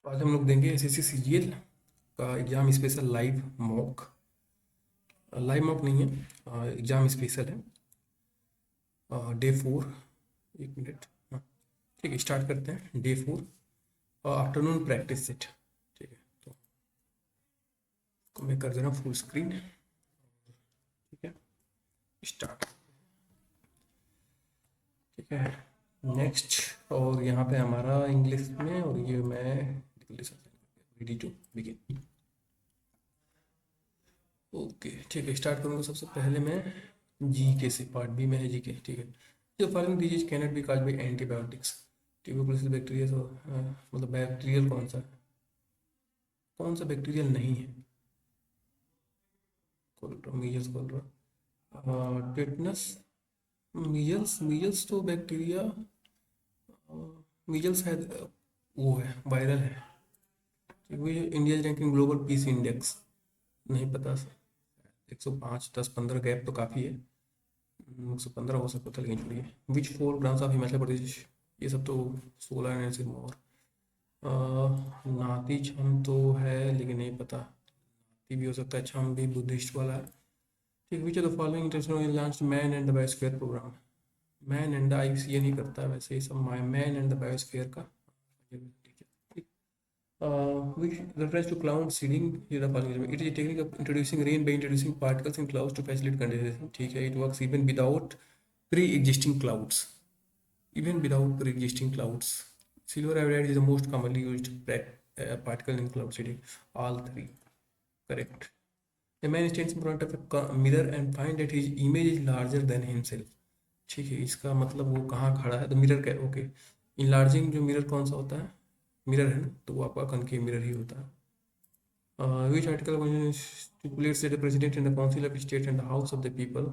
तो आज हम लोग देंगे एसएससी सीजीएल का एग्ज़ाम स्पेशल लाइव मॉक नहीं है, एग्ज़ाम स्पेशल है। डे 4। एक मिनट। हाँ, ठीक है, स्टार्ट करते हैं डे 4 आफ्टरनून प्रैक्टिस सेट। ठीक है, तो मैं कर दे रहा हूँ फुल स्क्रीन। ठीक है, स्टार्ट। ठीक है, नेक्स्ट। और यहाँ पे हमारा इंग्लिश में, और ये मैं रेडी टू बिगिन। ओके, ठीक है, स्टार्ट करूँगा। सबसे पहले मैं जीके से, पार्ट बी में है जीके। ठीक है, जो following disease cannot B cause by antibiotics. Tuberculosis bacteria तो मतलब बैक्टीरियल कौन सा बैक्टीरियल नहीं है? मीजल्स बोल रहा, टेटनस। मीजल्स मीजल्स तो बैक्टीरिया, मीजल्स है, वो है वायरल है। India ranking global peace index, नहीं पता सर। 105, 10, 15 गैप तो काफ़ी है। 115 हो सकता था, लेकिन छोड़िए। विच 4 ग्राम्स ऑफ हिमाचल प्रदेश, ये सब तो 16 एंड से मोर। नाती छम तो है, लेकिन नहीं पता। नाती भी हो सकता है, छम भी बुद्धिस्ट वाला है। ठीक, which of the following international launch man and the biosphere programme. Man and ये नहीं करता है वैसे, ये सब मैन एंड द बायोस्फीयर का। ठीक, which refers to cloud seeding, ये the following. It is a technique of introducing rain by introducing particles in clouds to facilitate condensation. ठीक है, it works even without pre-existing clouds. Even without pre-existing clouds. Silver iodide is the most commonly used particle in cloud seeding. All three correct. A man stands in front of a mirror and find that his image is larger than himself. ठीक है, इसका मतलब वो कहाँ खड़ा है, तो mirror का। ओके, इनलार्जिंग जो मिरर कौन सा होता है? मिरर है ना, तो वो आपका कनकेव मिरर ही होता है। Which article stipulates that the president and the council of state and the house of the people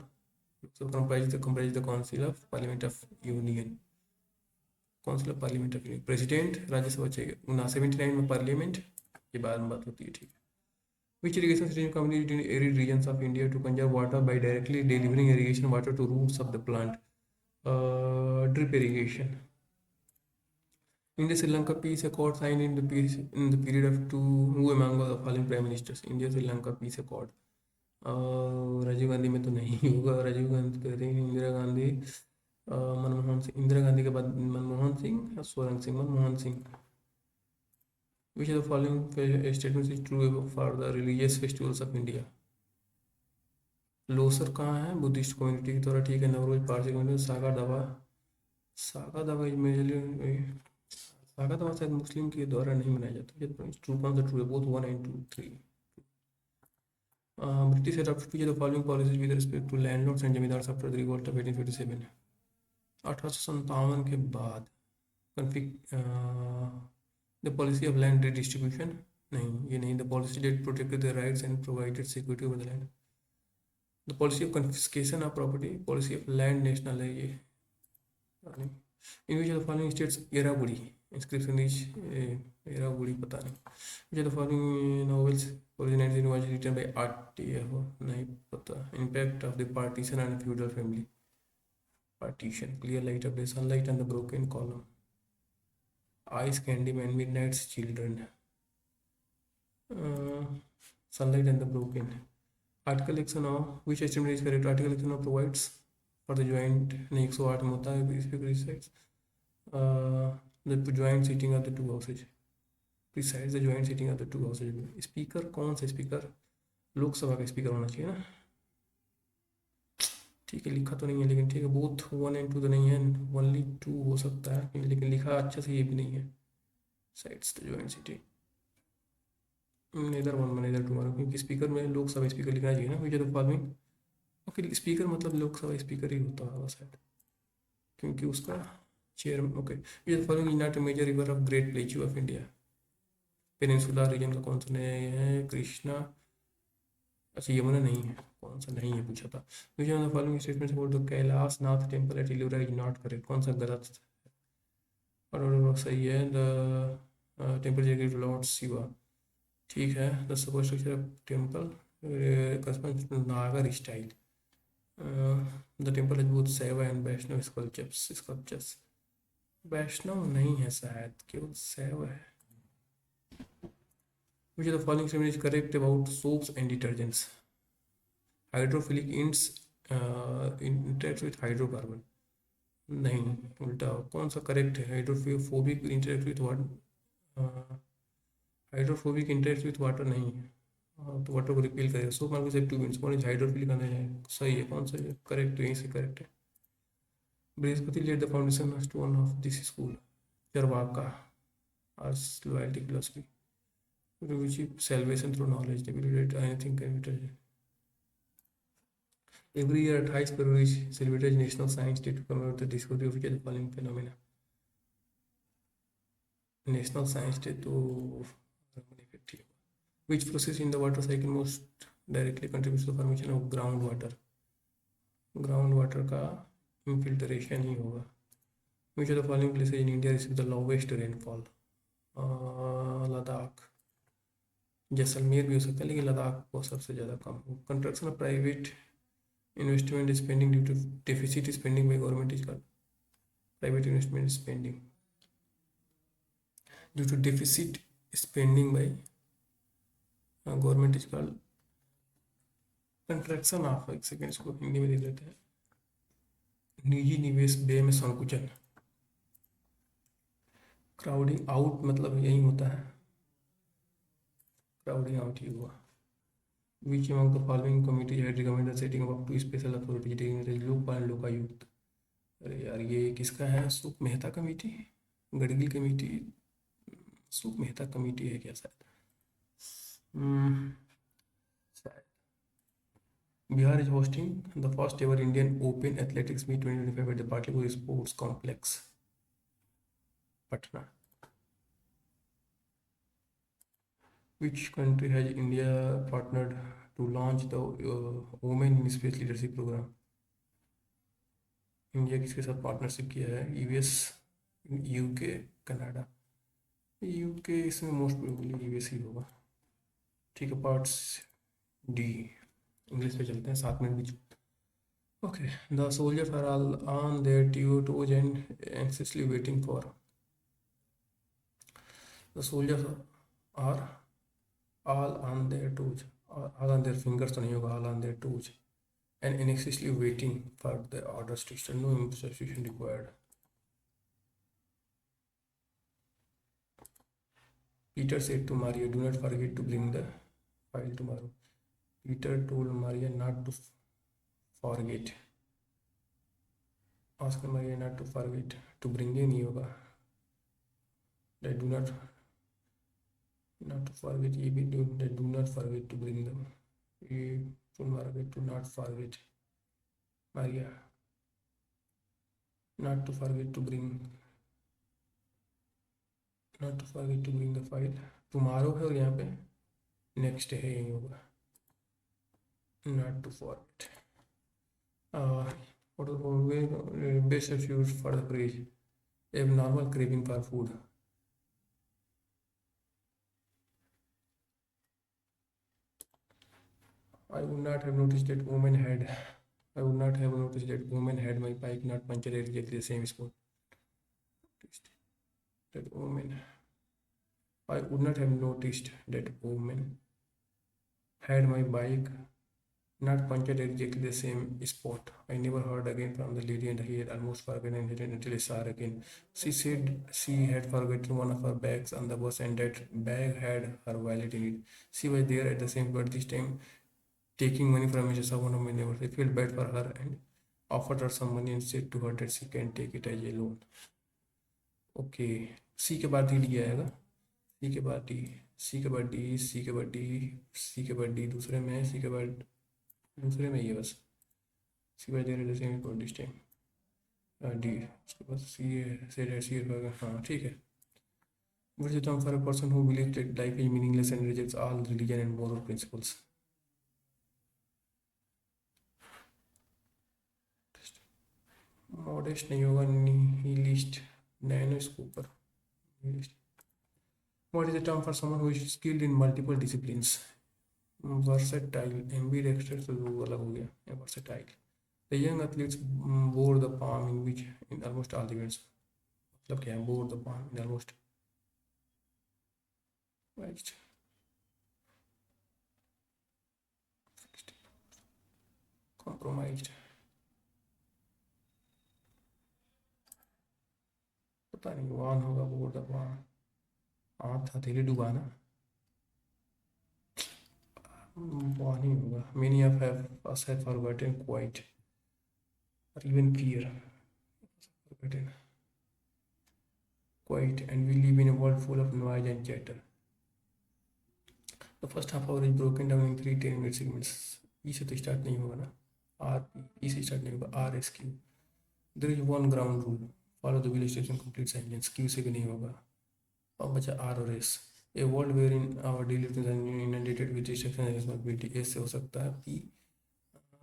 so comprise the council of parliament of union. Council of parliament of union, president, Rajya Sabha चाहिए। 79 में parliament, ये बाद में बात होती है। ठीक है, which irrigation system community in arid regions of India to conserve water by directly delivering irrigation water to roots of the plant. Drip irrigation. India Sri Lanka peace accord signed in the period of two, who among the following prime ministers? India Sri Lanka peace accord, Rajiv Gandhi में तो नहीं होगा। राजीव गांधी कहते हैं इंदिरा गांधी, मनमोहन सिंह। इंदिरा गांधी के बाद मनमोहन सिंह, स्वर्ण सिंह, मनमोहन सिंह। विच of the following statements is true for the religious festivals of India? Losar कहाँ है? बुद्धिस्ट कम्युनिटी के द्वारा। ठीक है, नवरोज पारसी कम्युनिटी। सागा दावा इज मेजरली, सागा दावा शायद मुस्लिम के द्वारा नहीं मनाया जाता। ट्रू, कौन सा ट्रू है? Both 1 and 2, 3। British adopted the following policies with respect to landlords and जमींदार after the revolt of 1857। 1857 के बाद the policy of land redistribution, नहीं ये नहीं। The policy that protected the rights and provided security over the land. The policy of confiscation of property, policy of land national है ये। In which of the following states Erragudi inscription is, Erragudi पता नहीं। Which of the following novels originated was written by R.T.F. नहीं पता। Impact of the partition and feudal family। Partition, clear light of the sunlight and the broken column। Ice candy man, midnight's children। Sunlight and the broken। Article 109, which estimate is correct? Article 109 provides for the joint, नहीं 108 में होता है, speaker recites the joint seating of the two houses। Besides the joint seating of the two houses। Speaker कौन सा speaker? Lok Sabha का speaker होना चाहिए ना। ठीक है, लिखा तो नहीं है, लेकिन ठीक है। बोथ 1 and 2 तो नहीं है, ओनली 2 हो सकता है, लेकिन लिखा अच्छा से ये भी नहीं है। साइड्स द जॉइंट सिटी, इधर 1 में इधर 2 मारो, क्योंकि स्पीकर में लोकसभा स्पीकर लिखना चाहिए ना। Which are the following, okay speaker मतलब लोकसभा स्पीकर ही होता होगा शायद, क्योंकि उसका chair. Okay, which are the following is not a major river of great plateau of India. Peninsula region का कौन सा नहीं है? कृष्णा, अच्छा यमुना नहीं है। कौन सा नहीं है पूछा था। Which of the following statements about the Kailashnath temple at Ellora is not correct. कौन सा गलत और सही है? The temple lord Shiva. ठीक है, the superstructure of temple corresponds to Nagara style. The temple has both Shaiva and Vaishnava sculptures. Vaishnava नहीं है शायद, केवल शैव है। Which of the following statement is correct about soaps and detergents? Hydrophilic interacts with hydrocarbon. नहीं, उल्टा कौन सा करेक्ट है? Hydrophobic interact with water, hydrophobic interact with water नहीं है। तो वाटर को रिपील करेगा। सो मार्क से 2 मिनट्स कौन इज हाइड्रोफिलिक आना है? सही है। कौन सा करेक्ट? तो यहीं से करेक्ट है। Brihaspati laid the foundation stone of this school. Charvaka आर्स loyalty philosophy which salvation through knowledge debilitated anything can be treasured. Every year 28 February celebrated National Science Day to commemorate the discovery of the following phenomena. National Science Day तो which process in the water cycle most directly contributes to the formation of groundwater? Groundwater का infiltration ही होगा। Which of the following places in India receive the lowest rainfall? Ladakh, Jaisalmer भी हो सकता है, लेकिन लद्दाख को सबसे ज़्यादा कम हो। Construction of private investment spending due to deficit spending by government is called private investment spending due to deficit spending by government is called contraction of. एक सेकेंड, इसको हिंदी में देख लेते हैं। निजी निवेश व्यय में संकुचन। क्राउडिंग आउट मतलब यही होता है, क्राउडिंग आउट ही हुआ। Which among the following committees had recommended the setting of two special authorities taking Lokpal and Lokayukta? अरे यार, ये किसका है? सुख मेहता कमेटी, गडगिल कमेटी, सुख मेहता कमेटी है क्या शायद? Bihar is hosting the first ever Indian Open Athletics Meet 2025 at the Patliputra Sports Complex, Patna. Which country has India partnered to launch the Women in Space Leadership Program? India किसके साथ partnership किया है? US, UK, Canada. UK इसमें most probably US ही होगा। ठीक है, parts D. English पे चलते हैं, 7 मिनट बीच। Okay, the soldiers are all on their toes and anxiously waiting for. The soldiers are all on their toes, all on their fingers तो नहीं होगा, all on their toes and anxiously waiting for the orders to start. No substitution required. Peter said to Maria, do not forget to bring the file tomorrow. Peter told Maria not to forget. Ask Maria not to forget. To bring ये नहीं होगा. They do not to forget. ये भी they do not forget to bring them. ये told Maria to not forget. Maria not to forget to bring. Not to forget to bring the file. Tomorrow है और यहाँ पे next है, यही होगा. Not to forget. What is the best substitute for the phrase abnormal craving for food? I would not have noticed that woman had. I would not have noticed that woman had my bike not punctured at exactly the same spot. That woman. I would not have noticed that woman had my bike not punctured at exactly the same spot. I never heard again from the lady and he had almost forgotten it until I saw her again. She said she had forgotten one of her bags on the bus and that bag had her wallet in it. She was there at the same spot this time taking money from one of my neighbors. I felt bad for her and offered her some money and said to her that she can take it as a loan. Okay, C के बाद D आएगा, C के बाद D, C के बाद D, C के बाद D, C के बाद D दूसरे में है, C के बाद दूसरे में ही है बस। C by there is the same for this time. D उसके बाद C से that C होगा। हाँ ठीक है। What is the term for a person who believes that life is meaningless and rejects all religion and moral principles? Modest नहीं होगा, nihilist, nano इसके ऊपर nihilist. What is the term for someone who is skilled in multiple disciplines? Versatile, ambidextrous तो वो अलग हो गया, versatile. The young athletes bore the palm in almost all the events. मतलब क्या है bore the palm in almost? Right. compromised. पता नहीं वान होगा बोर्ड द वान। हाथ हथेली डुबाना वान ही होगा। Many of us have forgotten quite or even fear. Forgotten quite, and we live in a world full of noise and chatter. The first half hour is broken down in 3 10-minute segments. E से तो start नहीं होगा ना, R E से start नहीं होगा, R S Q. There is one ground rule, follow the will station complete sentence. Q से भी नहीं होगा। अब बचा आर और S. A world where in our daily inundated with distraction and responsibility. S से हो सकता है P.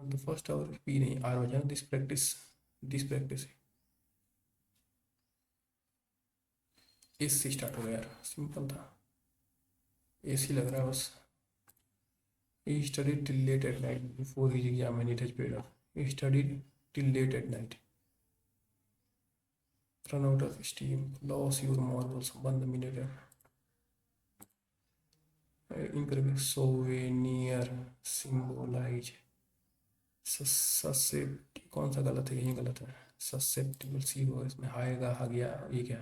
The first hour P नहीं, आर बचा। दिस प्रैक्टिस एस से स्टार्ट हो गया यार, सिंपल था, एस ही लग रहा है बस। He studied till late at night before his exam and it has paid off. He studied till late at night. Run out of steam, lose your marbles, बंद मिनट है। Incorrect. Souvenir, symbolize, susceptible, कौन सा गलत है? यही गलत है। Susceptible सी हो इसमें, हाएगा हा गया, ये क्या?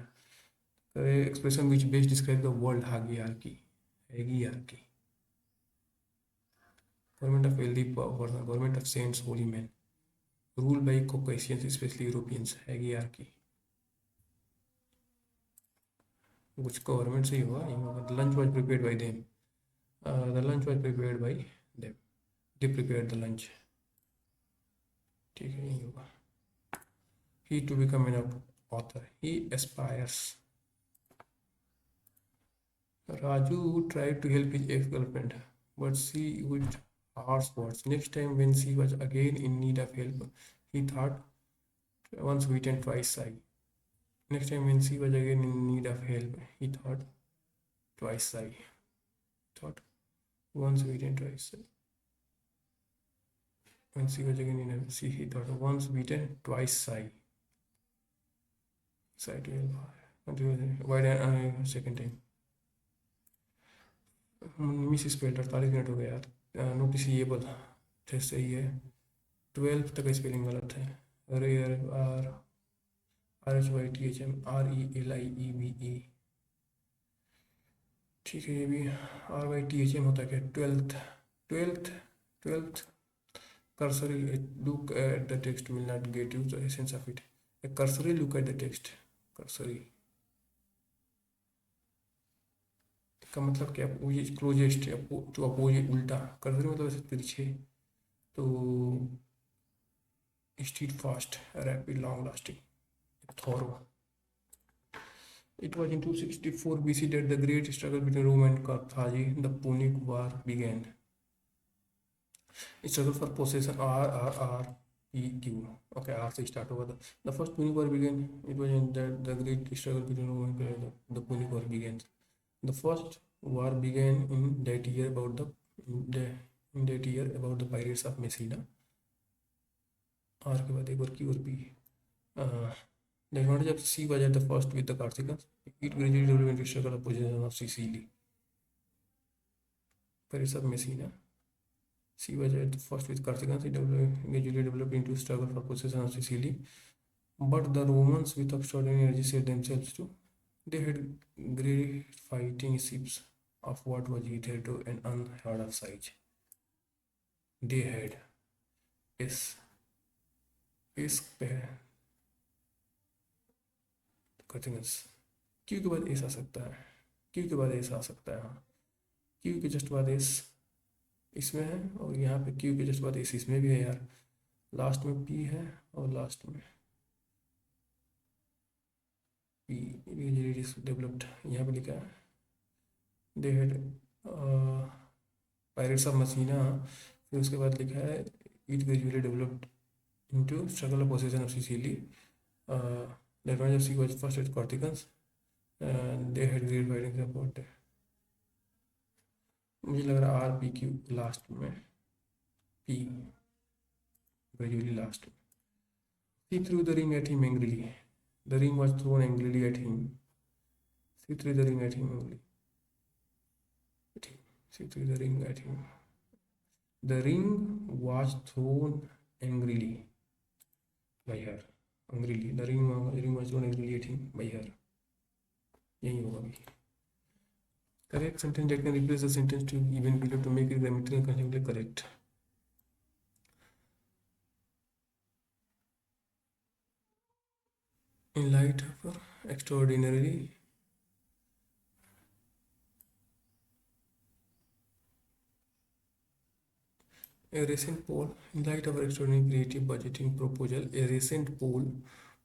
Expression which best describe the world hierarchy, hierarchy. Government of wealthy person, government of saints, holy men, rule by Caucasians, especially Europeans, hierarchy. Which government से ही होगा? The lunch was prepared by them. The lunch was prepared by them. They prepared the lunch. ठीक है, यही होगा। He to become an author. He aspires. Raju tried to help his ex-girlfriend, but she used harsh words. Next time when she was again in need of help, he thought, once beaten, twice shy. Next time when she was again in need of help, he thought, twice shy. Thought, once beaten, twice shy. When she was again in need, he thought, once beaten, twice shy. Shy to help. Why second time? Miss spell 48 minute हो गया यार। नोटिसिएबल थे, सही है। 12 तक spelling गलत है। Rare, R R H Y T H M, R E L I E B E. ठीक है, ये भी R Y T H M होता है क्या? Twelfth cursory look at the text will not get you the essence of it. A cursory look at the text, cursory का मतलब क्या? क्लोजेस्ट, जो अपोजिट, उल्टा। कर्सरी मतलब ऐसे तिरछे। तो stead fast, rapid, long lasting, thorough. It was in 264 BC that the great struggle between Rome and Carthage, the Punic War, began. Struggle for possession, RRRPQ. Okay, R से start होगा। The first Punic War began. It was in that the great struggle between Rome and Carthage, the Punic War began. The first war began in that year about the pirates of Messina. R के बाद एक बार Q और P. The advantage of C was at the first with the Carthaginians. It gradually developed into struggle of possession of Sicily. Pirates of Messina. C was at the first with Carthaginians. It gradually developed into struggle for possession of Sicily. But the Romans, with extraordinary energy, set themselves to. They had great fighting ships of what was hitherto an unheard of size. They had Q के बाद S आ सकता है, Q के बाद S आ सकता है। हाँ, Q के जस्ट बाद एस इसमें है, और यहाँ पे क्यू के जस्ट बाद एस इसमें भी है यार। लास्ट में पी है और लास्ट में पी डेवलप्ड, यहाँ पे लिखा है। दे हेड पायरेट्स ऑफ मसीना, फिर उसके बाद लिखा है it gradually developed into struggle of possession of Sicily. The advantage of C was first at Carthaginians, and they had great fighting support. मुझे लग रहा आर पी क्यू लास्ट में, पी ग्रेजुअली लास्ट में। He threw the ring at him angrily. The ring was thrown angrily at him. She threw the ring at him angrily. She threw the ring at him. The ring was thrown angrily by her. Angrily, the ring was shown angrily at him by her. यही होगा अभी. Correct sentence that can replace the sentence to even period to make it grammatically and consequently correct. In light of extraordinary a recent poll, in light of extraordinary creative budgeting proposal, a recent poll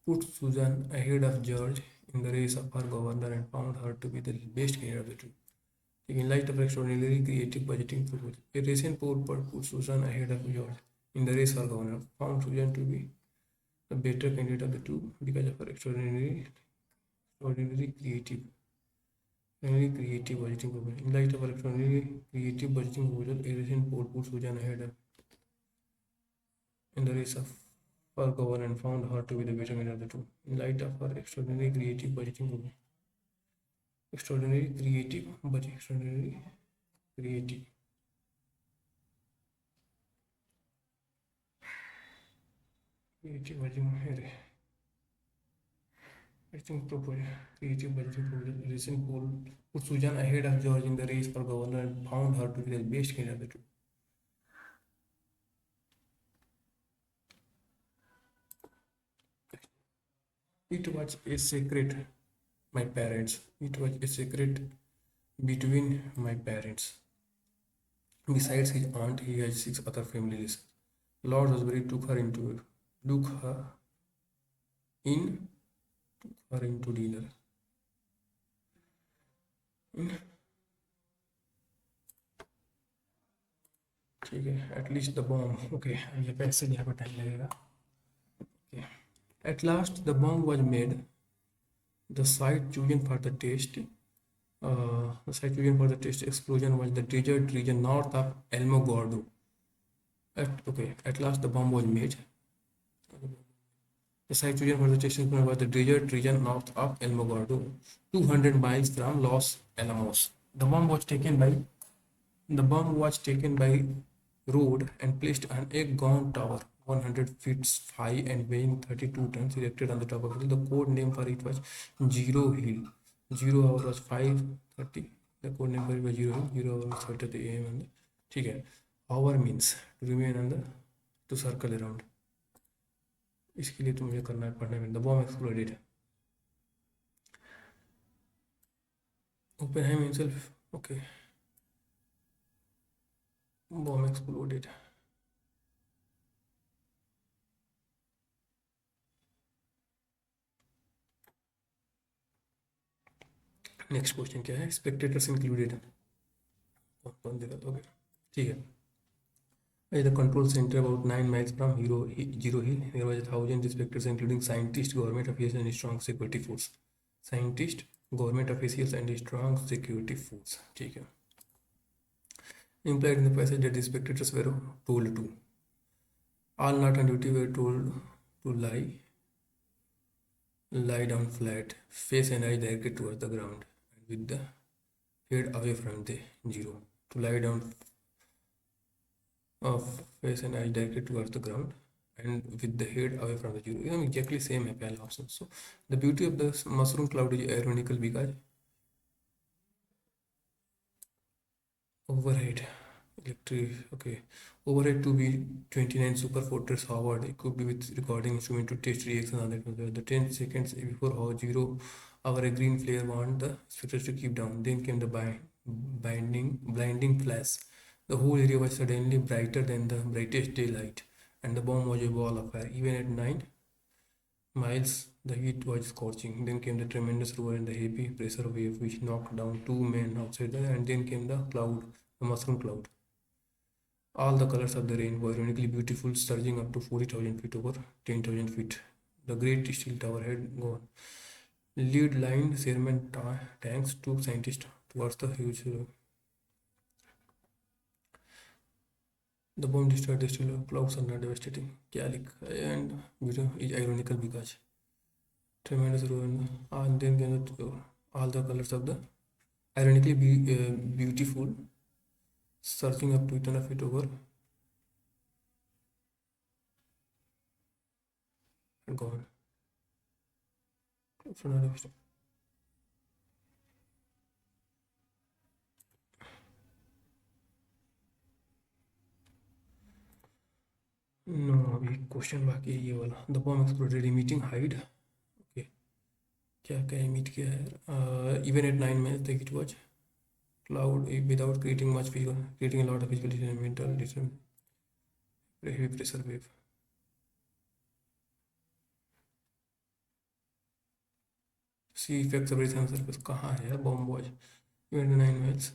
put Susan ahead of George in the race of her governor and found her to be the best candidate of the two. In light of extraordinary creative budgeting proposal, a recent poll put Susan ahead of George in the race for governor, found Susan to be the better candidate of the two because of her extraordinary creative budgeting proposal. In light of her extraordinary creative budgeting proposal, a recent poll put Susan ahead of in the race of for governor and found her to be the better candidate of the two. In light of her extraordinary creative budgeting proposal. Extraordinary creative budget, extraordinary creative. Creative budgeting here. I think proposal, creative budgeting proposal, recent poll put Susan ahead of George in the race for governor and found her to be the best candidate of the two. It was a secret, my parents. It was a secret between my parents. Besides his aunt, he has 6 other families. Lord Rosebery took her into dinner. ठीक है, at least the bomb. Okay, ये पैसे यहाँ पर time लगेगा. Okay. At last the bomb was made. The site chosen for the test explosion was the desert region north of Alamogordo. At last the bomb was made. The site chosen for the test explosion was the desert region north of Alamogordo, 200 miles from Los Alamos. The bomb was taken by road and placed on a gaunt tower 100 feet high and weighing 32 tons erected on the top of the hill. The code name for it was Zero Hill. 0 hour was 5:30. The code name for it was Zero Hill. 0 hour was 30 AM and ठीक है. Hour means to remain on the to circle around. इसके लिए तो मुझे करना है पढ़ने में. The bomb exploded. Oppenheimer himself. Okay. Bomb exploded. Next question क्या है? Spectators included. कौन देगा? ओके ठीक है. At the control center about 9 miles from Zero Hill, there was 1,000 spectators including scientists, government officials and strong security force. Scientists, government officials and strong security force. ठीक है. Implied in the passage that the spectators were told to. All not on duty were told to lie down flat, face and eyes directed towards the ground, and with the head away from the zero. To lie down face and eyes directed towards the ground and with the head away from the zero. Exactly same है पहला option. So the beauty of the mushroom cloud is ironical because overhead overhead to be 29 Super Fortress Howard equipped with recording instrument to test reactions on the 10 seconds before zero hour a green flare warned the spectators to keep down. Then came the blinding flash. The whole area was suddenly brighter than the brightest daylight, and the bomb was a ball of fire. Even at 9 miles, the heat was scorching. Then came the tremendous roar and the heavy pressure wave, which knocked down 2 men outside there. And then came the cloud, the mushroom cloud. All the colors of the rain were ironically beautiful, surging up to 40,000 feet over 10,000 feet. The great steel tower had gone. Lead-lined Sherman tanks took scientists towards the huge. The bomb destroyed the steel clouds are not devastating. And video is ironical because tremendous ruin. And then all the colors of the ironically beautiful, surging up to 800 feet over gone. No, अभी question बाकी है ये वाला। The bomb exploded emitting heat. Okay, क्या क्या emit किया है? Even at 9 minutes तक it was cloud without creating much physical, creating lot of physical mental heavy pressure wave. See effects of surface कहाँ है यार? Bomb was even 9 minutes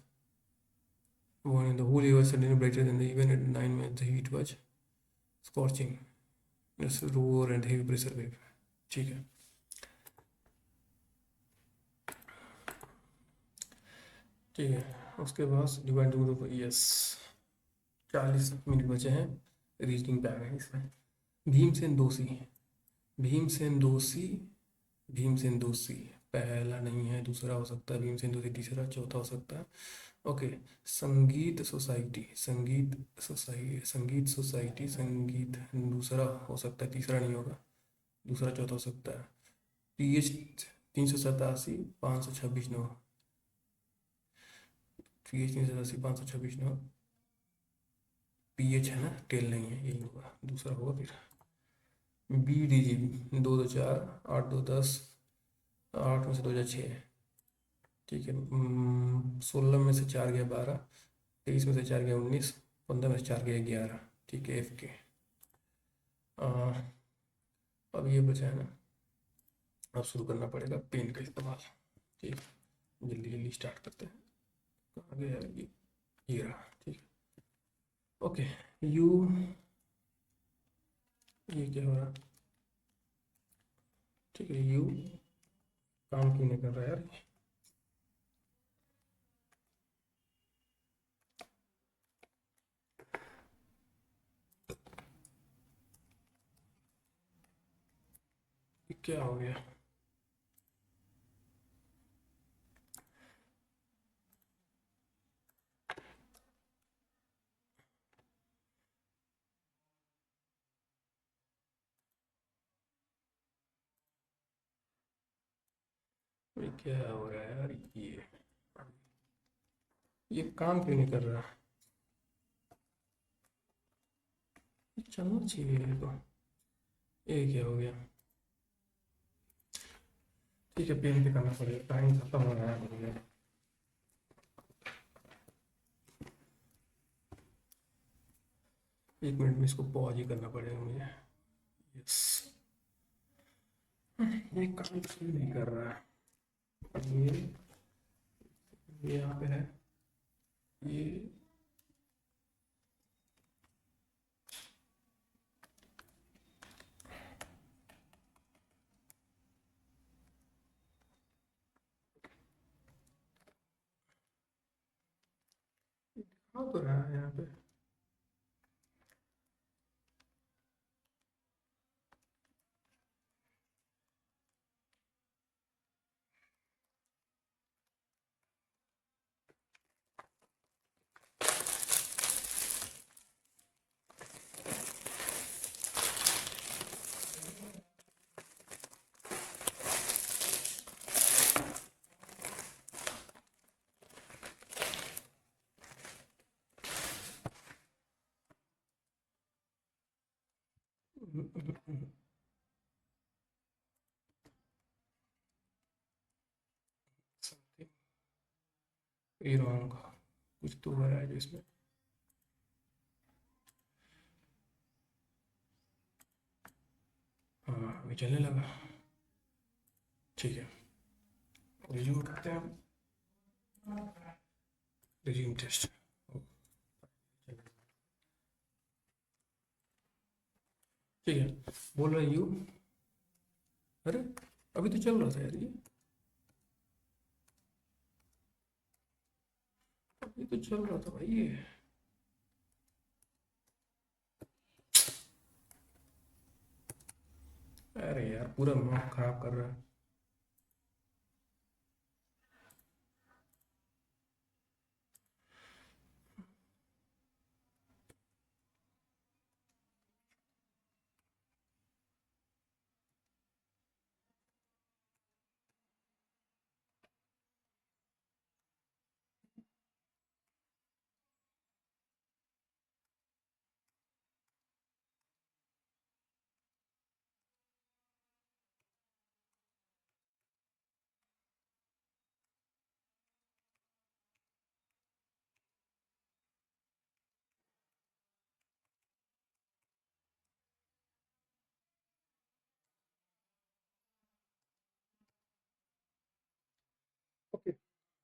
when the whole universe suddenly brighter than the even at 9 minutes the heat was scorching. Yes, roar and heavy pressure wave। ठीक है, ठीक है। उसके बाद divide two, yes 40 minute बचे हैं, रीजनिंग पे आ गए इसमें। भीमसेन दोषी, भीमसेन दोषी, भीमसेन दोषी पहला नहीं है, दूसरा हो सकता है भीमसेन दोषी, तीसरा चौथा हो सकता है। ओके, संगीत सोसाइटी, संगीत सोसाइटी, संगीत सोसाइटी, संगीत दूसरा हो सकता है, तीसरा नहीं होगा, दूसरा चौथा हो सकता है। PH 387, 526 9, PH 387, 526 9, PH है ना, टेल नहीं है, यही होगा, दूसरा होगा फिर। BDG 2 2 4 8 2 10, 8 में से 2 जा 6, ठीक है। 16 में से 4 गया 12, 23 में से 4 गया 19, 15 में से 4 गया 11, ठीक है। FK अब ये बचा है ना, अब शुरू करना पड़ेगा पेन का इस्तेमाल। ठीक, जल्दी जल्दी स्टार्ट करते हैं। कहाँ गया ये रहा, ठीक है। ओके, यू, ये क्या हो रहा, ठीक है। यू काम क्यों नहीं कर रहा यार? ये क्या हो गया? ये क्या हो रहा है यार? ये काम क्यों नहीं कर रहा? ये चलना चाहिए ये तो। ये क्या हो गया? ठीक है, पेन पे करना पड़ेगा, टाइम खत्म हो रहा है। 1 मिनट में इसको पॉज ही करना पड़ेगा मुझे। यस, ये काम क्यों नहीं कर रहा है? ये यहाँ पे है, ये हाँ तो रहा है यहाँ पे। ये रॉन्ग, कुछ तो हो रहा है जो इसमें। हाँ, अभी चलने लगा, ठीक है। रिज्यूम करते हैं, रिज्यूम टेस्ट। ठीक है, बोल रहा है यू, अरे अभी तो चल रहा था यार, ये अभी तो चल रहा था भाई ये। अरे यार, पूरा दिमाग खराब कर रहा है।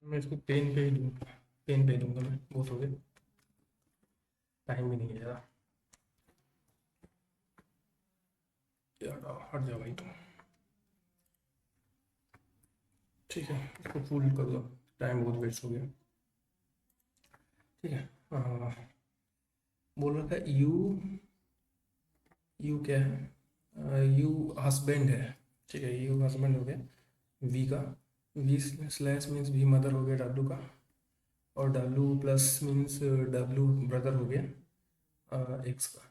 मैं इसको पेन पे ही दूंगा, पेन पे ही दूंगा मैं, बहुत हो गया, टाइम भी नहीं है ज़्यादा। यार हट जाओ भाई तुम। ठीक है, इसको फुल कर दो, टाइम बहुत वेस्ट हो गया। ठीक है, बोल रहा था यू, यू क्या है, यू हस्बैंड है। ठीक है, यू हस्बैंड हो गया वी का, V slash means V mother हो गया डब्लू का, और W plus means W brother हो गया एक्स का।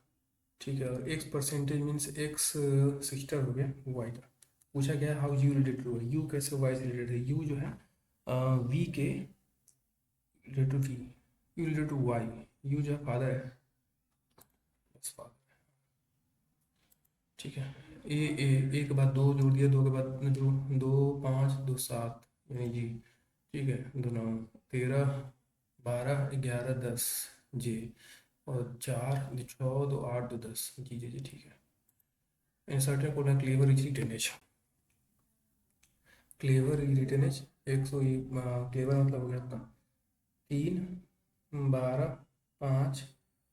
ठीक है, और X percentage means X sister हो गया वाई का। पूछा गया how U related to, U कैसे वाई से रिलेटेड है, यू जो है वी के related to V, U related to Y, U जो है फादर है, बस फादर। ठीक है, ए के बाद दो जोड़ दिया, दो के बाद दो, दो पाँच दो सात यानी जी। ठीक है, दो नौ, 13 12 11 10 जी, और चार दो छः दो आठ दो 10 जी जी जी। ठीक है, inserted code clever is written as, clever is written as 100, clever मतलब हो गया आपका 3 12 5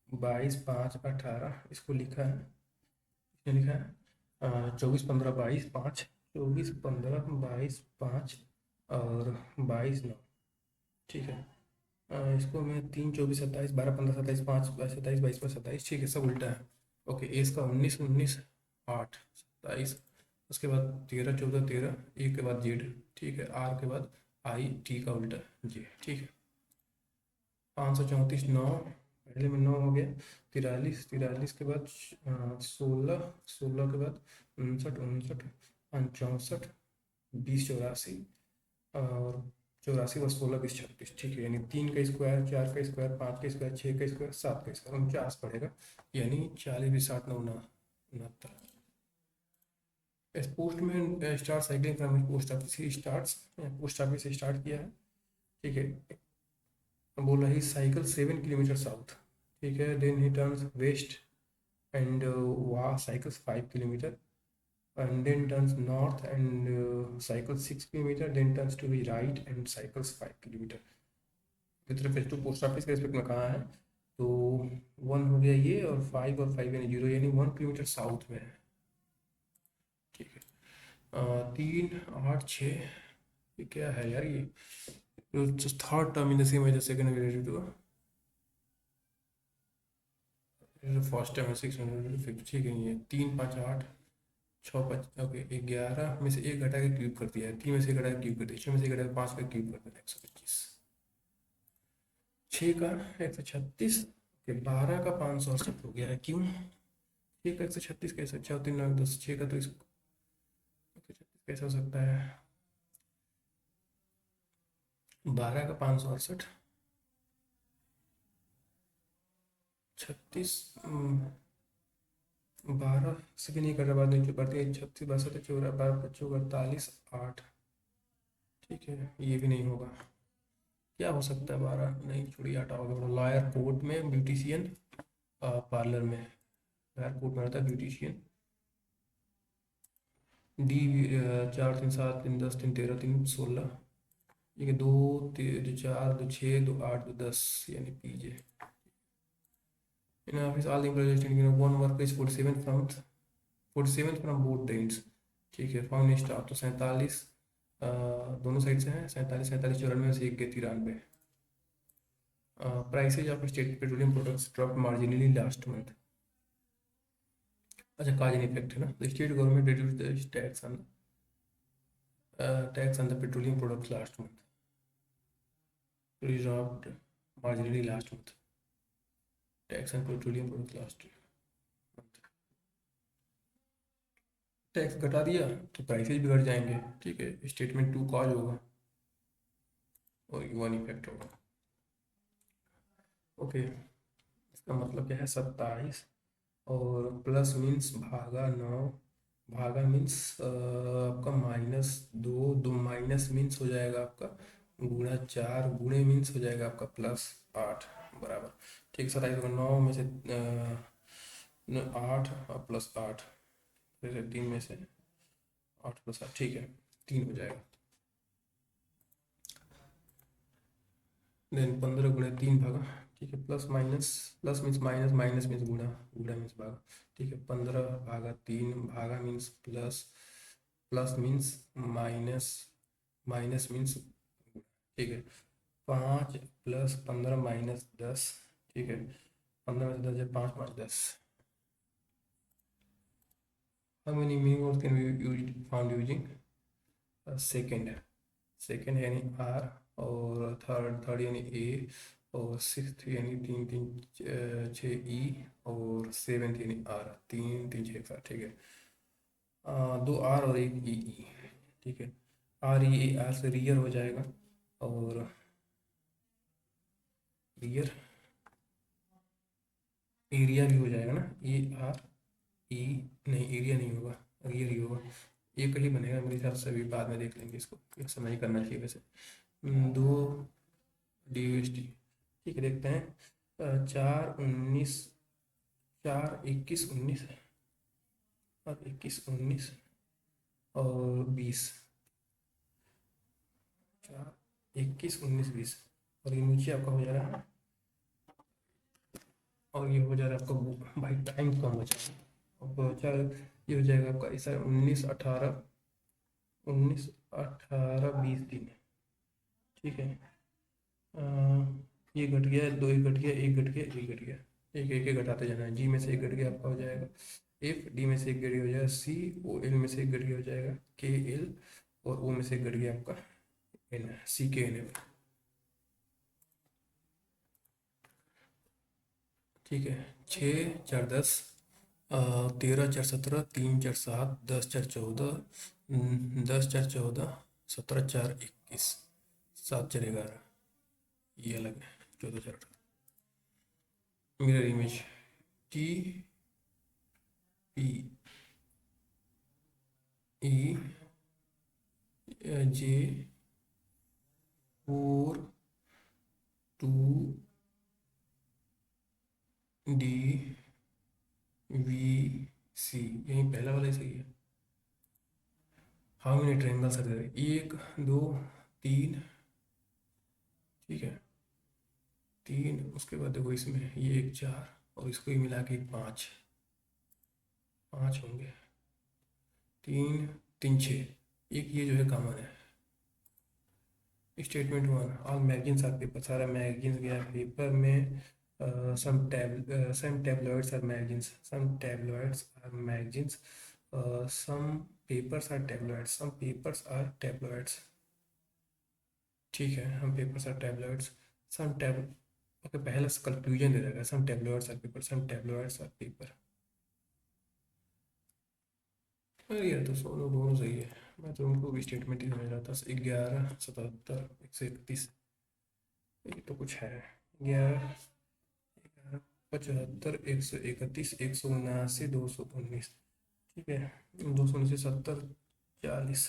22 5 18, इसको लिखा है, इसने लिखा है 24 15 22 5, 24 15 22 5 और 22 9। ठीक है, इसको मैं 3 24 27 12 15 27 5 27 22 पर 27, ठीक है, सब उल्टा है। ओके, ए इसका 19 19 8 27, उसके बाद 13 14 13, ए के बाद जेड, ठीक है, आर के बाद आई, टी का उल्टा जे। ठीक है, 534 9, पहले में 9 हो गया, 43 43 के बाद 16 16 के बाद 59 59 64 20 84, और 84 व 16 20 36। ठीक है, यानी 3 का स्क्वायर 4 का स्क्वायर 5 का स्क्वायर 6 का स्क्वायर 7 का स्क्वायर 49 पड़ेगा, यानी 40 20 60 9 69। पोस्ट में start cycling from post office start, post office से स्टार्ट किया है। ठीक है, बोल रहा है साइकिल 7 किलोमीटर साउथ। ठीक है, then he turns west and वहाँ cycles 5 kilometre, and then turns north and cycles 6 kilometer, then turns to the right and cycles 5 kilometer। With respect to post office के रिस्पेक्ट में कहाँ है, तो 1 हो गया ये, और 5 और 5 यानी 0, यानी 1 किलोमीटर साउथ में है। ठीक है, 3 8 6, ये क्या है यार, ये third term in the same as second related to first term 650। ठीक है, ये 3 5 8 छः 5, ओके 11 में से एक घटा के क्यूब कर दिया है, 3 में से एक घटा के क्यूब कर दिया, 6 में से एक घटा के 5 का क्यूब कर दिया 125, 6 का 136, ओके 12 का 568 हो गया है, क्यों 6 का 136 कैसे, 4 3 9 10, 6 का तो इसको 136 कैसे हो सकता है, 12 का 568 36, 12 से भी नहीं कर रहा, बाद में जो करते हैं 36 62 14 12 25 48 8। ठीक है, ये भी नहीं होगा, क्या हो सकता है 12, नहीं छोड़िए हटाओगे, लॉयर कोर्ट में ब्यूटिशियन, पार्लर में, लॉयर कोर्ट में रहता है ब्यूटिशियन, डी 4 3 7 3 10 3 13 3 16, ये 2 3 4 2 6 2 8 2 10, यानी PJ. In office all employees one work is 47 from both the ends. ठीक है, फाउंड स्टाफ तो 47 दोनों साइड से हैं, 47 47 94 से 1 के 93। Prices of state petroleum products drop marginally last month. अच्छा, काज इन इफेक्ट है ना, the state government reduce the tax on the petroleum products last month, dropped marginally last month, tax on petroleum products last month, tax घटा दिया तो prices भी घट जाएंगे। ठीक है, स्टेटमेंट 2 कॉज होगा और 1 इफेक्ट होगा। ओके, इसका मतलब क्या है 27, और प्लस मीन्स भागा 9, भागा मीन्स आपका -2, 2 माइनस मीन्स हो जाएगा आपका गुणा 4, गुणे मीन्स हो जाएगा आपका +8 बराबर। ठीक, 27 को 9 में से 8 और +8, जैसे 3 में से 8 + 8, ठीक है 3 हो जाएगा। देन 15 × 3 भागा, ठीक है, plus minus, plus means minus, minus means गुणा, गुणा मीन्स भागा, ठीक है, 15/3 भागा means plus, plus means minus, minus means, ठीक है, 5 + 15 - 10, ठीक है, 15 में से 10 है, 5×5 = 10। How many many words can we use found using second, second यानी आर, और थर्ड यानी ए, और सिक्स्थ यानी तीन तीन 6 ई, और सेवेंथ यानी आर, 3 3 6 7, ठीक है, 2 आर और 1 ई, ठीक है, आर ई आर से रियर हो जाएगा, और रियर एरिया भी हो जाएगा ना, AR ई, नहीं एरिया नहीं होगा, रियर ही होगा, एक ही बनेगा मेरे हिसाब से, अभी बाद में देख लेंगे इसको, एक समय ही करना चाहिए वैसे। 2 DST, ठीक है, देखते हैं, 4 19, 4 21 19, और 21 19 और 20, 4 21 19 20, और ये नीचे आपका हो जा रहा है, और ये हो जा रहा है आपका, भाई टाइम कम बचा है, अब चार, ये हो जाएगा आपका ऐसा 19 18 ठीक है, अ, ये घट गया, 2 एक घट गया, एक घट गया, एक घट गया, एक एक एक घटाते जाना है, जी में से एक घट गया आपका हो जाएगा एफ, डी में से एक घट गया हो जाएगा सी, ओ एल में से एक घट गया हो जाएगा के एल, और ओ में से एक घट गया आपका एन, सी के एन एल, ठीक है, 6 4 10, 13 4 17, 3 4 7, 10 4 14, 10 4 14, 17 4 21, 7 4 11, ये अलग है, 14 4 18, mirror image, T P E J 4 2 D V C, यही पहला वाला ही सही है। How many triangles are there, 1 2 3, ठीक है, 3, उसके बाद देखो इसमें ये एक 4, और इसको ही मिला के 5, 5 होंगे, 3 3 6, एक ये जो है कॉमन है। Statement 1, all magazines are paper, सारा मैगजीन्स गया पेपर में, some tabloids are magazines, some tabloids are magazines, some papers are tabloids, some papers are tabloids, ठीक है, हम papers are tablets, some tab, okay, पहला कंक्लूजन दे देगा, some tablets are paper, some tablets are paper, अरे यार तो दोनों दोनों सही है, मैं तो उनको भी स्टेटमेंट ही समझ रहा था। 11 77 131, ये तो कुछ है, 11 75 131 179 219, ठीक है, 219 70 40,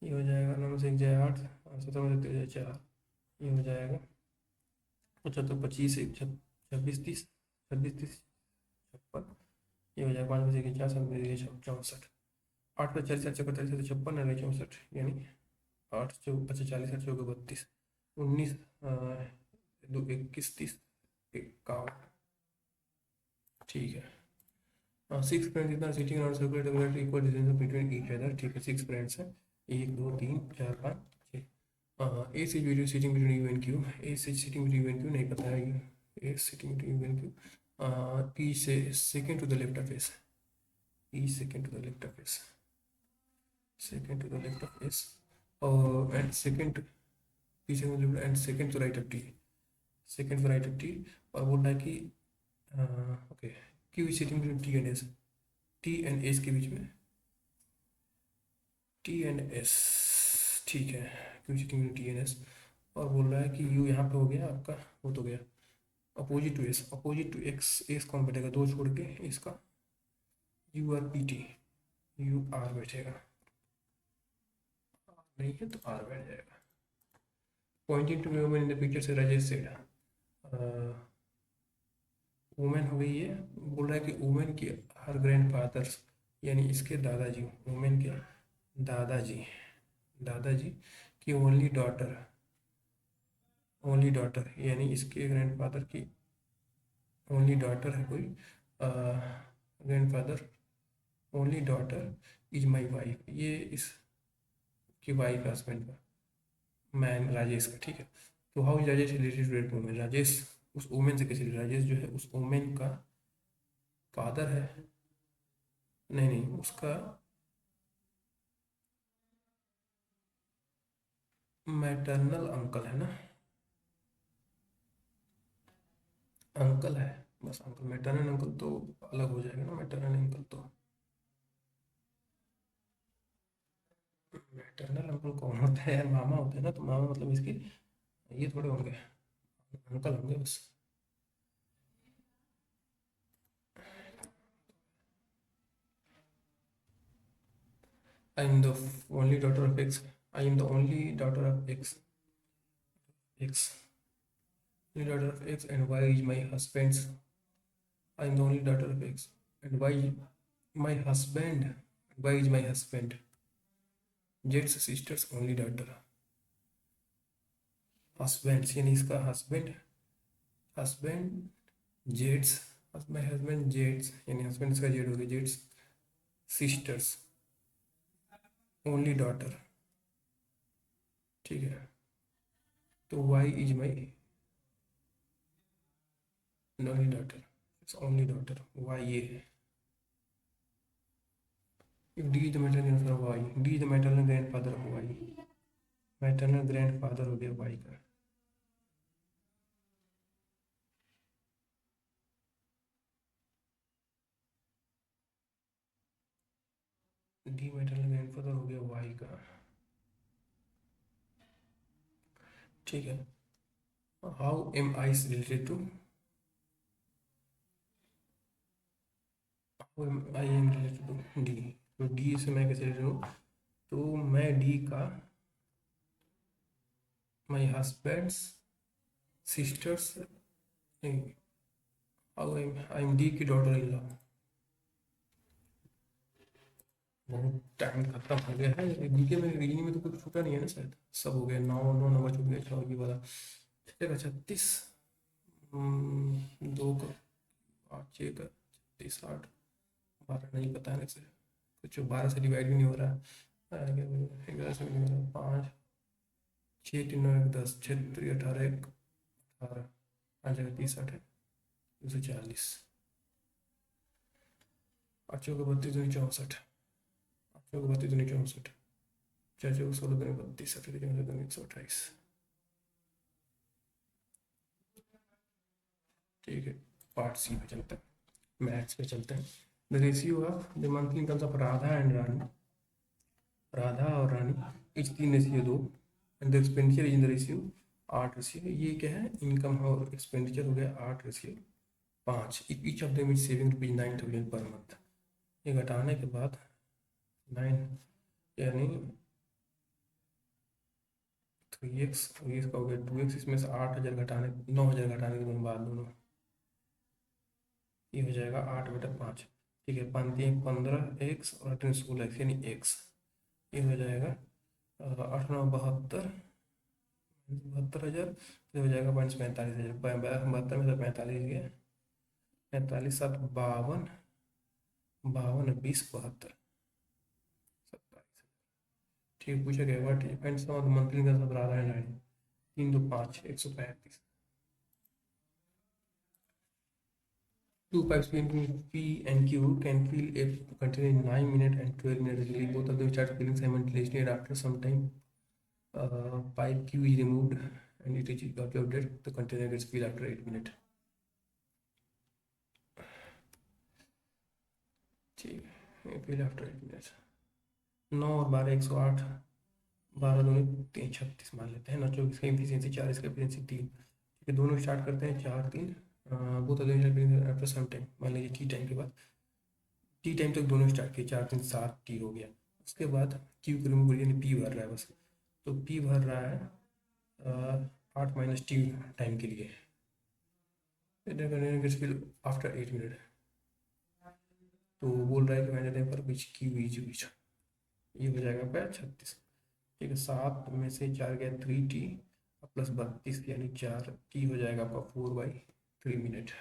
ये हो जाएगा, 9 से 1 जाए 8, 17 में से 3 जाए 4, ये हो जाएगा 75 25 1 26 30, 26 30 56, ये हो जाएगा 5 में से 1 4, 7 में से 64, 8 पे 40 4 44 56 और 64, यानी 8 4 25 40 8 4 32, 19 2 21 30 51, ठीक है, 6 फ्रेंड्स इतना sitting around circular equal distance between each other, ठीक है, 6 फ्रेंड्स हैं, 1 2 3 4 5 6, A sit video sitting between U and Q, A sit sitting between U and Q नहीं पता है, A sitting between U and Q, P से second to the left of S, P second to the left of S, second to the left of S, और and second, P second and second to right of T, second to right of T, और बोल रहा है कि okay, Q is sitting between T and S, T and S के बीच में, T and S, ठीक है, Q sitting between T and S, और बोल रहा है कि यू यहाँ पे हो गया आपका, वो तो गया opposite to S, opposite to X, S कौन बैठेगा, 2 छोड़ के इसका U R P T, U R बैठेगा, नहीं है तो आर बैठ जाएगा। Pointing to women in the picture से राजेश सेड, वुमेन हो गई है, बोल रहा है कि वुमेन की हर ग्रैंड फादर्स, यानी इसके दादाजी, वुमेन के दादाजी, दादाजी की ओनली डॉटर, ओनली डॉटर, यानी इसके ग्रैंडफादर की ओनली डॉटर है कोई, grandfather only daughter is my wife, ये इसकी वाइफ है, हस्बैंड का, मैन राजेश का, ठीक है। तो how is Rajesh related to that women, Rajesh उस वुमेन से कैसे राजेश जो है उस वुमेन का फादर है, नहीं नहीं उसका मैटरनल अंकल है ना, अंकल है, बस अंकल, मैटरनल अंकल तो अलग हो जाएगा ना, मैटरनल अंकल तो, मैटरनल अंकल कौन होता है यार, मामा होते हैं ना, तो मामा मतलब इसके ये थोड़े होंगे, अंकल होंगे बस। I am the only daughter of x, I am the only daughter of x, x only daughter of X, and Y is my husband's. I am the only daughter of X, and Y my husband. Y is my husband. Z's sister's only daughter. Husband यानी इसका husband, husband Z's, my husband Z's यानी husband इसका Z हो गया, Z's sisters only daughter, ठीक है। तो Y is my only daughter, it's only daughter, Y ये है। If D is the maternal grandfather of Y, D is the maternal grandfather of Y, maternal grandfather हो गया Y का। D maternal grandfather हो गया वाई का, ठीक है। How am I related to, how am I am related to D, तो D से मैं कैसे रिलेटेड हूँ, तो मैं डी का माई हस्बैंड्स सिस्टर्स, नहीं, how am I am D की डॉटर इन लॉ। बहुत टाइम खत्म हो गया है, जीके में रीजनिंग में तो कुछ छूटा नहीं है ना शायद, सब हो गया, नौ नौ नंबर छूट गया, अच्छा ये वाला चलेगा 36, दो का 8 6 का 36 8 12 नहीं पता है ना सर, कुछ 12 से डिवाइड भी नहीं हो रहा है, 11 से भी नहीं हो रहा, 5 6 3 9 1 10 6 3 18 1 18 5 जगह 30 8 है 240, 8 चौके 32 दूनी 64, 8 चौके 32 दूनी 64, 4 चौके 16 दूनी 32, 8 दूनी 128, ठीक है। पार्ट सी पे चलते हैं, मैथ्स पे चलते हैं। The ratio of the monthly incomes of Radha and Rani, Radha और Rani each 3:2, and the expenditure is in the ratio 8:, ये क्या है, इनकम और एक्सपेंडिचर हो गया 8:5, each of them is saving rupees 9,000 per month, ये घटाने के बाद 9 यानी 3x, का हो गया 2x, इसमें से 8,000 घटाने 9,000 घटाने के बाद दोनों ये हो जाएगा 8/5, ठीक है। 5 15 एक्स और 8 16 यानी एक्स, ये हो जाएगा 8 9 72, 72,000, तो हो जाएगा 45,000, 72 में से 45 गया, 45 7 52, 52 20 72, 27, ठीक। पूछा गया what depends on monthly income of Radha and Rani, 3 2 5 135, 2 pipes between P and Q can fill a container in 9 minutes and 12 minutes respectively. Both of them start filling simultaneously, and after some time, pipe Q is removed and it is observed the container gets filled after 8 minutes. ठीक है, fill after 8 minutes. 9 और 12 108, 12 दोनों 3 36 मान लेते हैं ना, 24 का efficiency 4, इसका एफिशिएंसी 3, ठीक है। दोनों स्टार्ट करते हैं 4 3, both of them after some time, मान लीजिए टी टाइम के बाद, टी टाइम तक दोनों स्टार्ट किए, 4 3 7 टी हो गया, उसके बाद क्यू को रिमूव करिए, पी भर रहा है बस, तो पी भर रहा है 8 - टी टाइम के लिए, आफ्टर 8 मिनट, तो बोल रहा है कि मैंने टाइम पर विच क्यू इज विच, ये हो जाएगा आपका 36, ठीक है। 7 में से 4 गया 3 टी प्लस 32 यानी 4 टी हो जाएगा आपका 4/3 मिनट।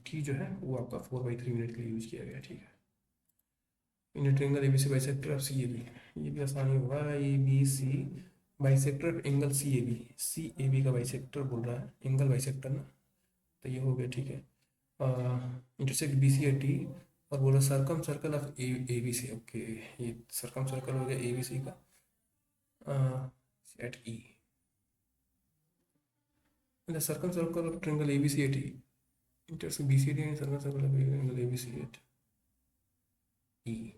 टी जो है वो आपका 4/3 मिनट के लिए यूज किया गया, ठीक है। In triangle A B C bisector of C A B, ये भी आसानी होगा। A B C bisector angle C A B का बाइसेक्टर बोल रहा है, एंगल बाइसेक्टर ना, तो ये हो गया, ठीक है। Intersect B C at T, और बोला circumcircle of A B C, okay, ये सर्कम सर्कल हो गया ए बी सी का at E, the circumcircle of triangle ABCAT intersect BCD and circumcircle of triangle ABCAT E।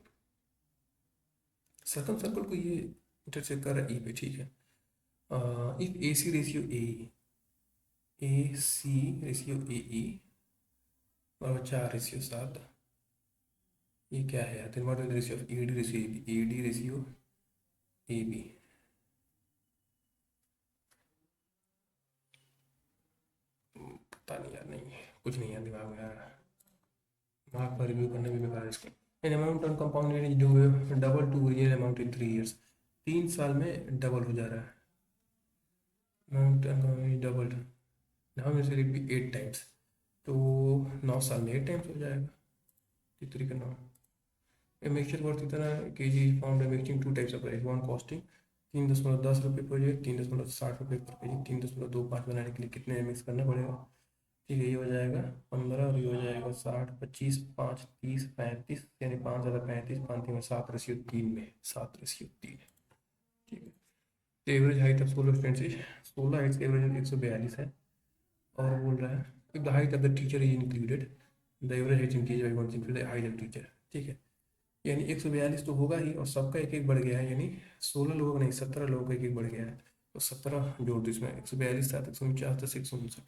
सर्कमसर्कल को ये intersect कर रहा है ई पे, ठीक है। If A C ratio A ई बराबर 4:7, ये क्या है यार, what ratio of A D ratio A B. पता नहीं यार, नहीं कुछ नहीं है दिमाग में यार, मार्क पर रिव्यू करने भी बेकार है इसको। An amount on compound interest do double two real amount in 3 years, 3 साल में डबल हो जा रहा है amount on compound double, now it will be 8 times, तो 9 साल में 8 टाइम्स हो जाएगा। तितरी का नाम ए मिक्सचर वर्थ इतना K G found mixing 2 types of price, one costing 3.10 रुपये पर जे, 3.60 रुपये पर केजी, 3.25 बनाने के लिए कितने मिक्स करना पड़ेगा, ठीक है। ये हो जाएगा 15 और ये हो जाएगा 60, 25, 5, 30, 35, यानी 5 ज़्यादा 35, 5 में 7:3 में 7:3, ठीक है। तो average height of solar students is 16 height average 142 है, और बोल रहा है if the height of the teacher is included the average height increase by 1 the height of teacher, ठीक है। यानी 142 तो होगा ही, और सबका एक एक बढ़ गया है, यानी 16 लोगों का नहीं 17 लोगों का एक एक बढ़ गया है, तो 17 जोड़ दो इसमें, 142 था 149 था 159।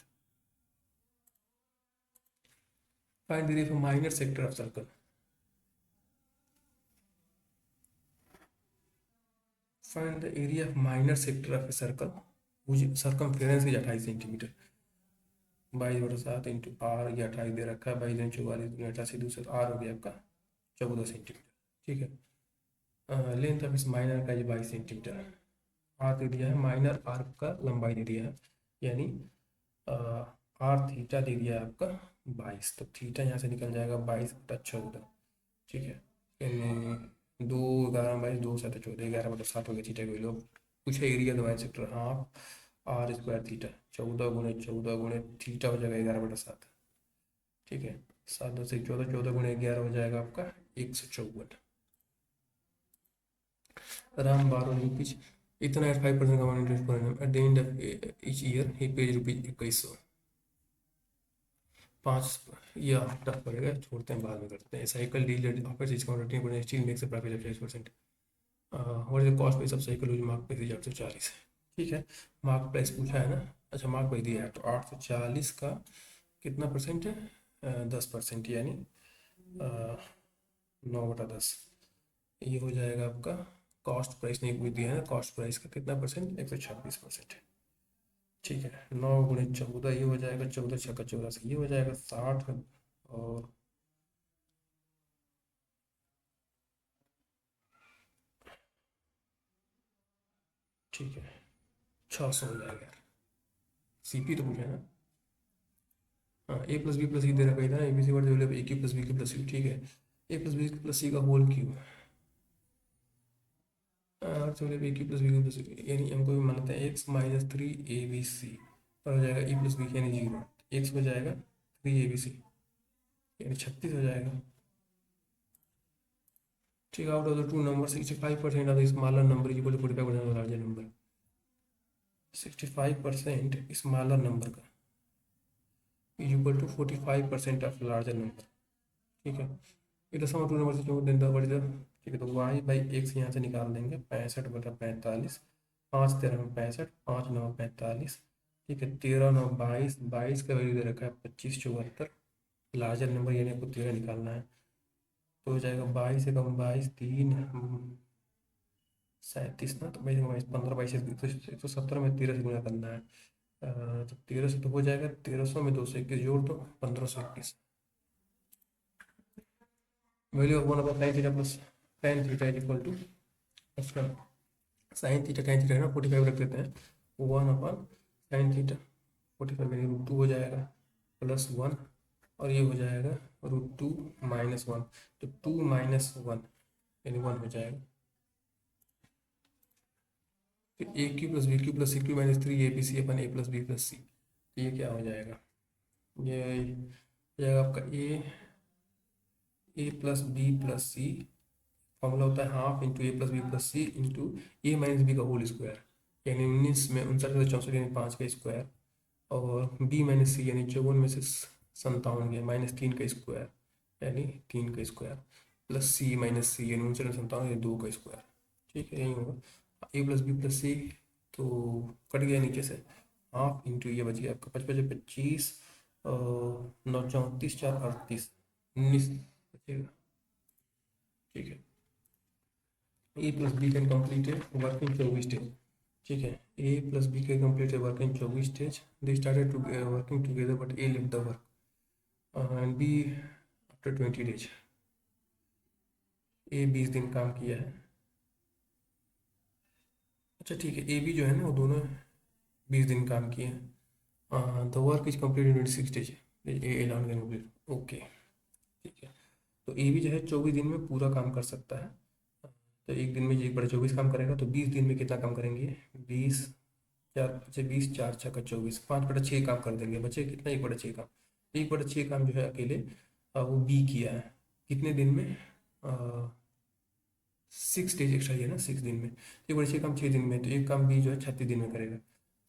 Find the area of a minor sector of circle. Find the area of minor sector of a circle whose circumference is 28 centimetre, 22/7 into R, या 28 दे रखा है, 22 44 88 दूसरे आर हो गया आपका 14 सेंटीमीटर, ठीक है। लेंथ ऑफ इस माइनर का 22 सेंटीमीटर, आर दे दिया है, माइनर आर्क का लंबाई दे दिया है, यानी आर थीटा दे दिया है आपका 22, तो थीटा यहाँ से निकल जाएगा 22/14, ठीक है। यानी 2 11 22 2 7 14 11/7 हो गया थीटा के लोग। कुछ एरिया दबाए sector half R square theta, 14 गुणे थीटा हो जाएगा 11/7, ठीक है। 7 10 14, 14 गुणे 11 हो जाएगा आपका 154। राम बारो रुपीज इतना एट 5% का इंटरेस्ट पर eight the end of each year he pays ₹2100। 5 या टफ पड़ेगा, छोड़ते हैं बाद में करते हैं। Cycle deal offers is counter steel makes profit of 40%। What is the cost price of cycle use mark price is 840, ठीक है। मार्क प्राइस पूछा है ना, अच्छा मार्क प्राइस दिया है, तो 840 का कितना परसेंट है, 10%, यानी 9/10, ये हो जाएगा आपका। कॉस्ट प्राइस नहीं पूछ दिया है ना, कॉस्ट प्राइस का कितना परसेंट, 126%, ठीक है। 9 × 14 ये हो जाएगा 14 छक्का 84, ये हो जाएगा 60, और ठीक है 600 हो जाएगा यार, सीपी तो पूछा है ना। हाँ A plus B plus C दे रखा था, A B C word A cube plus B cube plus C, ठीक है। A plus B plus C का होल क्यूब, और चलो A cube plus B cube plus C, यानी हमको भी मानते हैं एक्स माइनस 3 ABC और हो जाएगा ए प्लस बी यानी 0, एक्स हो जाएगा 3 ABC यानी 36 हो जाएगा, ठीक है। Out of the two number 65% of the smaller number is equal to 45% of the larger number, 65% smaller number का is equal to 45% of larger number, ठीक है। इधर सम टू नंबर से जो दिन बढ़ जाए, ठीक है। तो y/x यहाँ से निकाल देंगे, 65/45, 5 13 65, 5 9 45, ठीक है। 13 9 22, 22 का वैल्यू दे रखा है 25 74, लार्जर नंबर यानी आपको 13 निकालना है, तो हो जाएगा 22 से कम 22 3 37 ना, तो 22 15 22 170 में 13 से गुणा करना है, तो 13 से तो हो जाएगा, 1300 में 221 जोड़ दो 1521, value of 1/sin θ plus tan θ is equal to sine theta tan theta है ना, 45 रख देते हैं, 1/sin थीटा 45 यानी √2 हो जाएगा, +1, और ये हो जाएगा √2 -1, तो 2 - 1 यानी 1 हो जाएगा। फिर a³ + b³ + c³ -3 abc/a + b + c, तो ये क्या हो जाएगा, ये हो जाएगा आपका a + b + c, फॉर्मूला होता है half into a + b + c into a - b का होल स्क्वायर, यानी 19 में 59 यानी 5 का स्क्वायर, और b - c यानी 54 में से 57 गया, -3 का स्क्वायर यानी 3 का स्क्वायर, प्लस c - c यानी 59 में 57 यानी 2 का स्क्वायर। ठीक है, यही होगा a + b + c, तो कट गया नीचे से हाफ इंटू ये बच गया आपका 55 25 और 9 34 4 38 19 बचेगा। ठीक है, a + b कैन कंप्लीट है वर्क इन 24 डेज। ठीक है, a + b कैन कंप्लीट है work in 24 days, they started to working together but a left the work and b after 20 days. a 20 दिन काम किया है। अच्छा ठीक है, a b जो है ना वो दोनों 20 दिन काम किए हैं। The work is complete in 26 days, A alone can complete, okay. ठीक है, तो ए भी जो है 24 दिन में पूरा काम कर सकता है। तो एक दिन में एक बड़ा 24 काम करेगा, तो 20 दिन में कितना काम करेंगे, 20 4 बचे 20 4 6 का 24, 5/6 काम कर देंगे, बचे कितना, 1/6 काम। 1/6 काम जो है अकेले वो बी किया है कितने दिन में, 6 डेज एक्स्ट्रा है ना, 6 दिन में, 1/6 काम 6 दिन में, तो एक काम बी जो है 36 दिन में करेगा,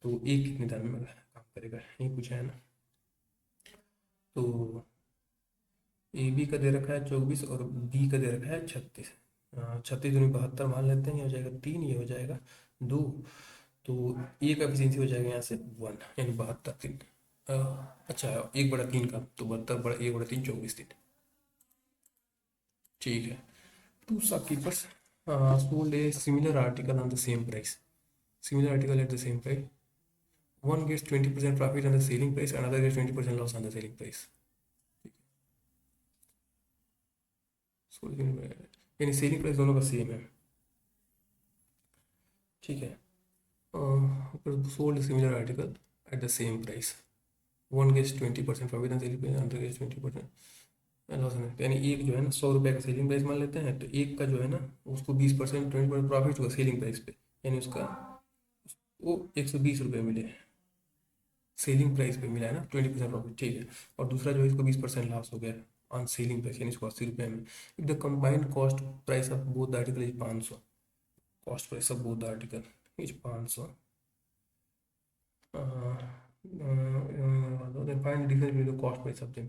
तो एक कितने दिन में काम करेगा, यही पूछा है ना। तो ए बी का दे रखा है 24 और बी का दे रखा है 36, 36 दूनी 72 मान लेते हैं, ये हो जाएगा 3, ये हो जाएगा 2, तो ए का एफिशिएंसी हो जाएगा यहाँ से 1 यानी 72 दिन। अच्छा 1/3 का, तो 1/3 24 दिन। ठीक है, two shopkeepers sold a similar article on the same price, similar article at the same price, one gets 20% profit on the selling price, another gets 20% loss on the selling price। यानी सेलिंग प्राइस दोनों का same है। ठीक है, sold a similar article at the same price, one gets 20% profit on selling price, another gets 20% loss है, यानी एक जो है ना 100 रुपये का सेलिंग प्राइस मान लेते हैं, तो एक का जो है ना उसको 20% 20% प्रॉफिट होगा सेलिंग प्राइस पे, यानी उसका वो 120 रुपये मिले, सेलिंग प्राइस पे मिला है ना 20% प्रॉफिट। ठीक है, और दूसरा जो है इसको 20% लॉस हो गया ऑन सेलिंग प्राइस, यानी इसको 80 रुपये में। If the combined cost price of both the article is 500, cost price of both the article is 500, then find the difference between the cost price of them।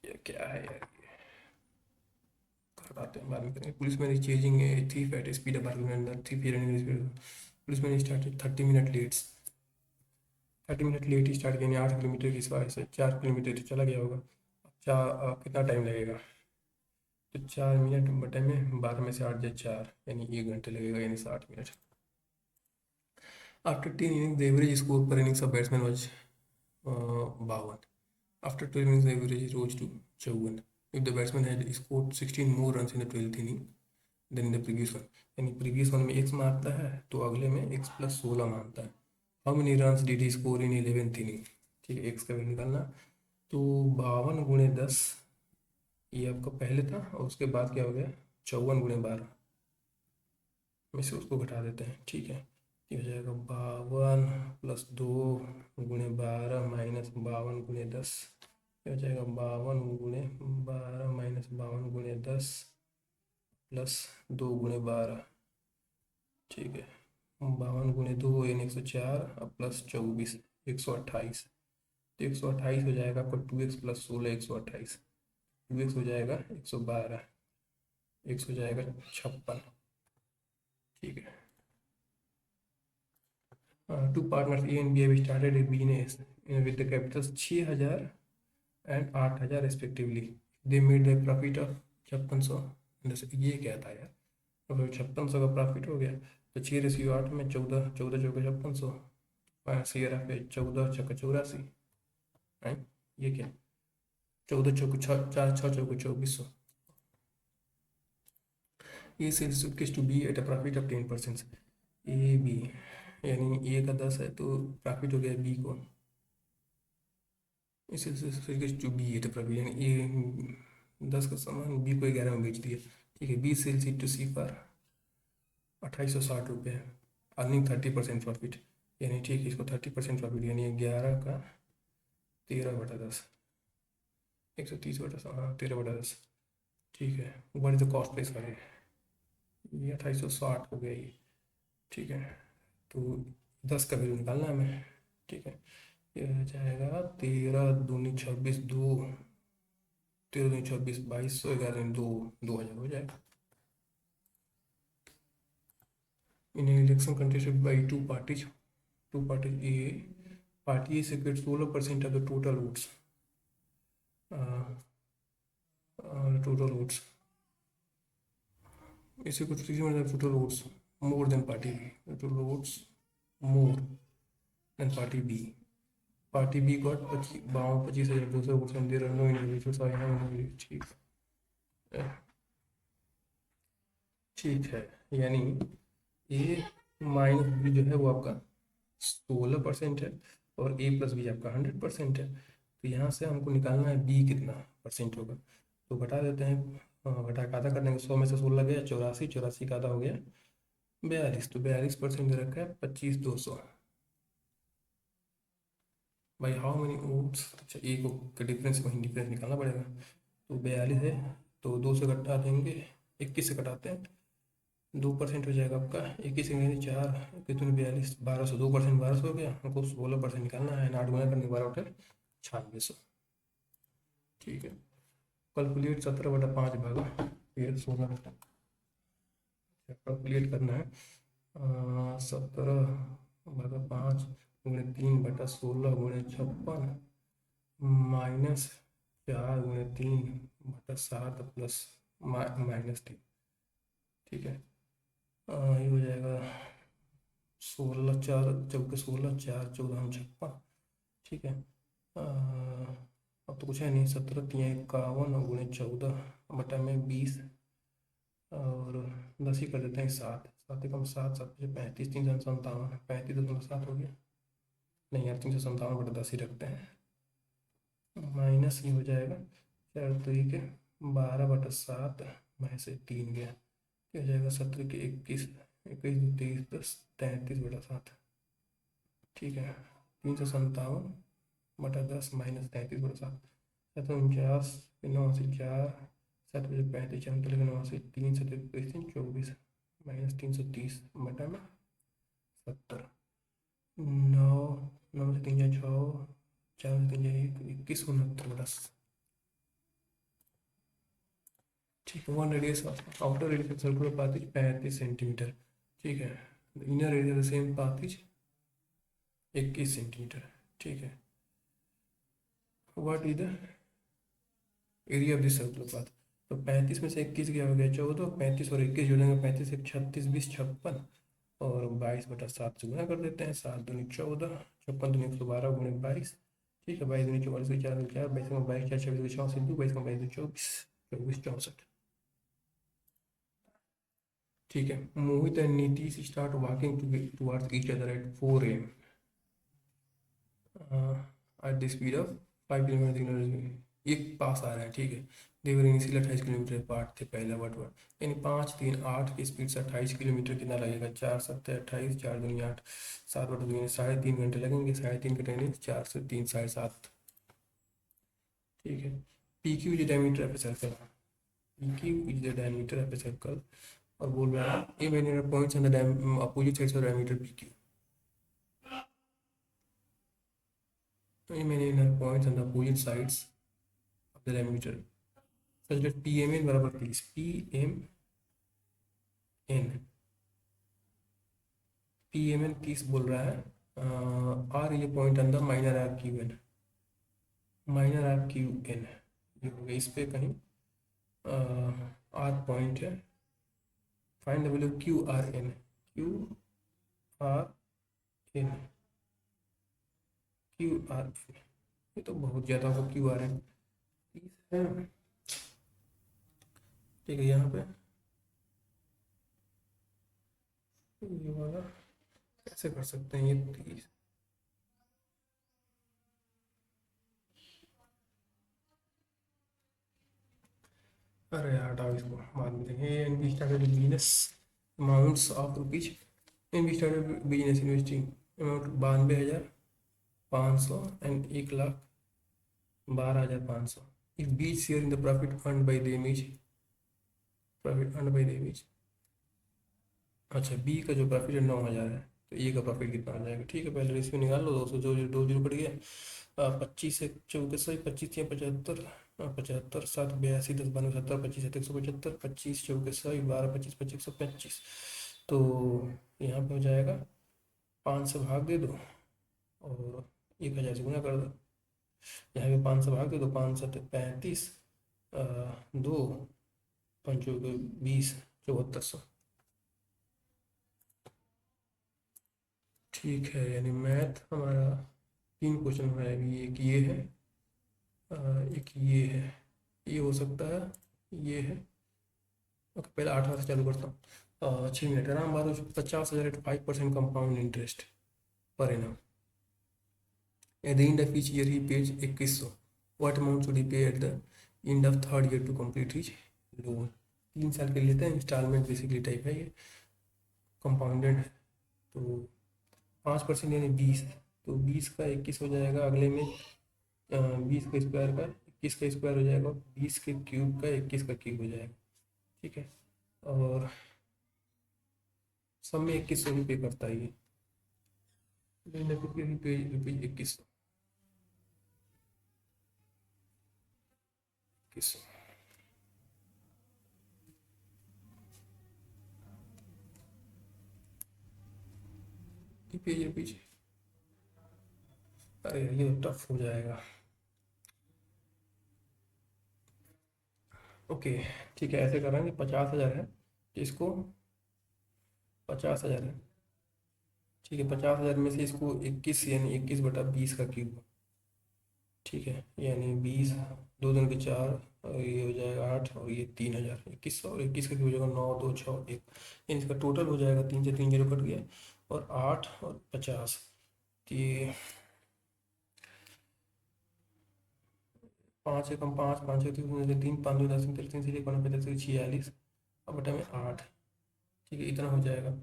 ये क्या है यार, करवाते हैं बाद में करेंगे। Policeman is chasing a thief at speed of argument, thief running, policeman started 30 minute lets, 30 minute late ही स्टार्ट किया, 8 किलोमीटर की सवारी से 4 किलोमीटर तो चला गया होगा। कितना टाइम लगेगा, तो 4 मिनट बटे में 12 में से 8 जाए 4 यानी 1 घंटे लगेगा, यानी 60 minute. After 10 inning the average score per innings of batsman was 52, after 12 innings the average rose to 54, if the batsman had scored 16 more runs in the 12th inning than in the previous one, यानी previous one में x मारता है तो अगले में x + 16 मारता है। How many runs did he score in 11th inning, ठीक है, x का वैल्यू निकालना, तो 52 × 10 ये आपका पहले था, और उसके बाद क्या हो गया 54 × 12 में से उसको घटा देते हैं। ठीक है, ये हो जाएगा 52 + 2 × 12 -52 × 10, ये हो जाएगा 52 × 12 -52 × 10 + 2 × 12। ठीक है, 52 × 2 यानी 104 और +24 128, तो 128 हो जाएगा आपका 2x + 16 128, 2x हो जाएगा 112, x हो जाएगा 56। ठीक है, two partners A and B have started a business with the capitals 6000 and 8000 respectively, they made the profit of 5600। ये क्या था यार, अब 5600 का प्रॉफिट हो गया, तो 6/8 में 14 14 चौके 5600, शेयर पे 14 छक्का 84 है, ये क्या 14 चौके 4 4 चौके 2400। A sells suitcase to B at a profit of 10%। A B यानी ए का 10 है तो प्रॉफिट हो गया बी को, A sells suitcase to B at a profit यानी ए 10 का सामान बी को 11 में बेच दिया। ठीक है, B sells it to C for 2860 रुपये, अर्निंग 30% प्रॉफिट यानी ठीक है, इसको 30% प्रॉफिट यानी 11 का 13/10, 130/, हाँ 13/10। ठीक है, what is the cost price for ये 2860 हो गया ये। ठीक है, तो 10 का वैल्यू निकालना है हमें। ठीक है, ये हो जाएगा 13 दूनी 26, 2 13 दूनी 26, 2200, 11 2, 2000 हो जाएगा। In an election contested by two parties, A party A secured 16% of the total votes. Total votes. A secured 3% of total votes more than party B. Total votes more than party B. Party B got 25,200 votes and there are no individuals. I have no individual. ठीक है, यानी ए minus B जो है वो आपका 16% है और ए plus B आपका 100% है। तो यहाँ से हमको निकालना है बी कितना परसेंट होगा, तो घटा देते हैं। घटा का आधा कर देंगे, 100 में से 16 गया 84, 84 का आधा हो गया 42, तो 42% दे रखा है 25,200 भाई। हाउ मेनी वोट्स, अच्छा ए को का डिफरेंस, वहीं डिफरेंस निकालना पड़ेगा। तो 42 है तो 2 से घटा देंगे, 21 से घटाते हैं 2% हो जाएगा आपका, 21 से 4 कितने 42, 1200, 2% 1200 हो गया। हमको 16% निकालना है, 8 गुना करने के 12 होटल 9600। ठीक है, कैलकुलेट 17/5 भागा फिर 16 कैलकुलेट करना है। 17/5 गुणे 3/16 गुणे 56 माइनस 4 गुणे 3/7 प्लस -3। ठीक है, ये हो जाएगा 16 4 चौके 16 4 14 56। ठीक है, अब तो कुछ है नहीं, 17 3 51 गुणे 14/20 और 10 ही कर देते हैं, 7 7 कम 7 7 35 357 35.7 हो गया। नहीं यार, 357/10 ही रखते हैं, माइनस ही हो जाएगा 4 तरीके 12/7 में से 3 गया, हो जाएगा 17 के 21 21 23 10 33/7। ठीक है, 357/10 माइनस 33/7, 749 9 से 4 7 बजे 35 39 9 से 3 से 24 माइनस 330/70 9 9 से 3 6 4 से 3 1 21 69/10। ठीक है, 1 radius of outer radius of circular path is 35 centimetre. ठीक है, inner radius of the same path is 21 centimetre. ठीक है, what is the area of this circular path. तो 35 में से 21 क्या हो गया 14, 35 और 21 जोड़ेंगे 35 1 36 20 56 और 22/7 से गुना कर देते हैं, 7 दूनी 14 56 दूनी 112 गुणे 22। ठीक है, 22 दूनी 44 4 4 22 में 22 4 26 64 2 22 में 22 24 24 64। ठीक है, Mohit and Nitish start walking towards each other at 4 AM at the speed of 5 kilometre. एक पास आ रहा है। ठीक है, देवर इनिशियल 28 किलोमीटर पार्ट थे पहला वर्ड यानी 5 3 8 की स्पीड से 28 किलोमीटर कितना लगेगा, 4 7 28 4 दूनी 8 7/2 3.5 घंटे लगेंगे, 3.5 का ट्रेनिंग 4 से 3 7.5। ठीक है, P Q is diameter of a circle, P Q is the diameter of a circle और बोल रहा है a many points on the opposite sides of diameter P Q. तो a many points on the opposite sides of the diameter such that PMN बराबर 30, PMN 30 बोल रहा है। Are ये पॉइंट अंदर minor R Q N, minor R Q N ये हो गया, इस पे कहीं आर पॉइंट है। Find the value Q R N, Q R N, Q R N, ये तो बहुत ज़्यादा होगा क्यू आर एन 30 है। ठीक है, यहाँ पे ये वाला कैसे कर सकते हैं, ये 30। अरे हटाओ इसको, बाद में देखेंगे। And we started business, amounts of rupees. And we started business investing amount 92,500 and 1,12,500। If each share in the profit earn by the image, profit earn by the image. अच्छा, बी का जो प्रॉफिट है 9,000 है, तो ए का profit कितना हो जाएगा? ठीक है, पहले रेशियो निकाल लो। 200 जो 2 जीरो कट गया। 25 से 24 सही, 25 या 75, 75 7 82 10 92 70 25 7 175, 25 24 सही 12 25 25 125। तो यहाँ पे हो जाएगा 5 से भाग दे दो और 1,000 से गुना कर दो। यहाँ पे 5 से भाग दे दो, 5 7 35, 2 5 20 7400। ठीक है, यानी मैथ हमारा 3 क्वेश्चन है अभी। एक ये है, एक ये है, ये हो सकता है, ये है। ओके, पहले 8वां से चालू करता हूँ। 6 मिनट आराम बाद 50,000 at 5% compound interest per annum. At the end of each year he pays 2100। What amount should he pay at the end of third year to complete his loan? 3 साल के लिए लेते हैं, इंस्टॉलमेंट बेसिकली टाइप है ये, compounded है। तो 5% यानी 20, तो 20 का 21 हो जाएगा। अगले में 20 का स्क्वायर का 21 का स्क्वायर हो जाएगा, 20 के क्यूब का 21 का क्यूब हो जाएगा। ठीक है, और सब में 2100 ही पे करता है ये। रुपीज 2100, 2100। पेज रुपीज, अरे ये तो टफ हो जाएगा। ओके, ठीक है, ऐसे करेंगे। 50,000 है, इसको 50,000 है। ठीक है, 50,000 में से इसको 21 यानी 21/20 का क्यूब। ठीक है, यानी 20, 2 दूनी के 4, और ये हो जाएगा 8, और ये 3,000। 2100 और 21 का क्यूब हो जाएगा 9 2 6 1, यानी इसका टोटल हो जाएगा। 3 से 3 जीरो कट गया, और 8 और 50। तो ये 5 एकम 5, 5 एक 3 5 2 10 3 3 से 46, अब बटा में 8। ठीक है, इतना हो जाएगा।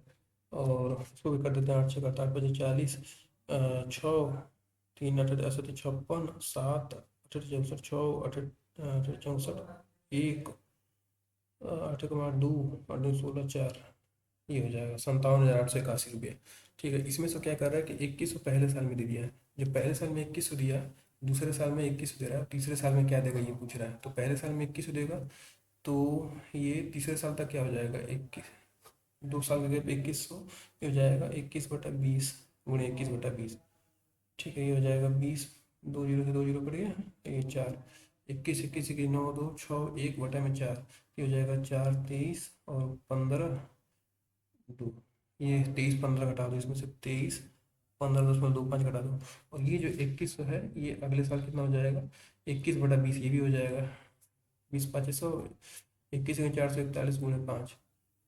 और उसको भी कर देते हैं, 8 6 का 8 5 40, 6 3 8 68 56 7 8 64 6 8 64 1 8 का 2 8 2 16 4, ये हो जाएगा 57,881 रुपये। ठीक है, इसमें से क्या कर रहा है कि 2100 पहले साल में दे दिया है। जो पहले साल में 2100 दिया, दूसरे साल में 2100 दे रहा है, तीसरे साल में क्या देगा ये पूछ रहा है। तो पहले साल में 2100 देगा, तो ये तीसरे साल तक क्या हो जाएगा, 21, 2 साल के गैप 2100, ये हो जाएगा 21/20 गुणे 21/20। ठीक है, ये हो जाएगा 20, 2 जीरो से 2 जीरो कट गया, ये 4, 21 21 21 9 2 6 1/4, ये हो जाएगा 4 23 और 15 2, ये 23 15 घटा दो, इसमें से 23 15 2 5 घटा दो, और ये जो 2100 है ये अगले साल कितना हो जाएगा, 21/20, ये भी हो जाएगा 20 500, 21 441 गुणे 5,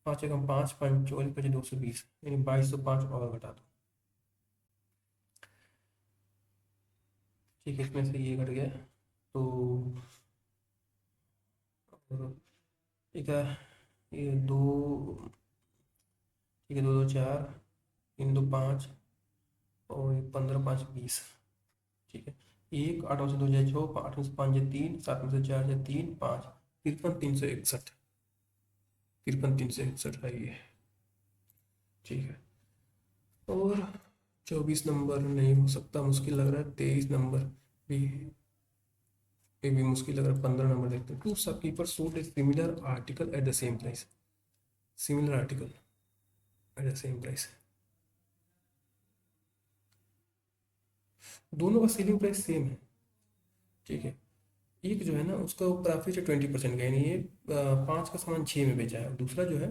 5 एकम 5 5 24 25 220, यानी 2205 और घटा दो। ठीक है, इसमें से ये घट गया, तो ठीक है, ये 2, ठीक है, 2 2 4, 3 2 5, और 15 5 20। ठीक है, 1 8 में से 2 जाए 6, 8 में से 5 जाए 3, 7 में से 4 जाए 3 5, 53 361, 53 361 है ये। ठीक है, और 24 नंबर नहीं हो सकता, मुश्किल लग रहा है। 23 नंबर भी, ये भी मुश्किल लग रहा है। 15 नंबर देखते हैं। 2 shopkeeper sold a similar article at the same price, similar article at the same price. दोनों का सेलिंग प्राइस सेम है। ठीक है, एक जो है ना उसका प्रॉफिट है 20% का, यानी ये 5 का सामान 6 में बेचा है, और दूसरा जो है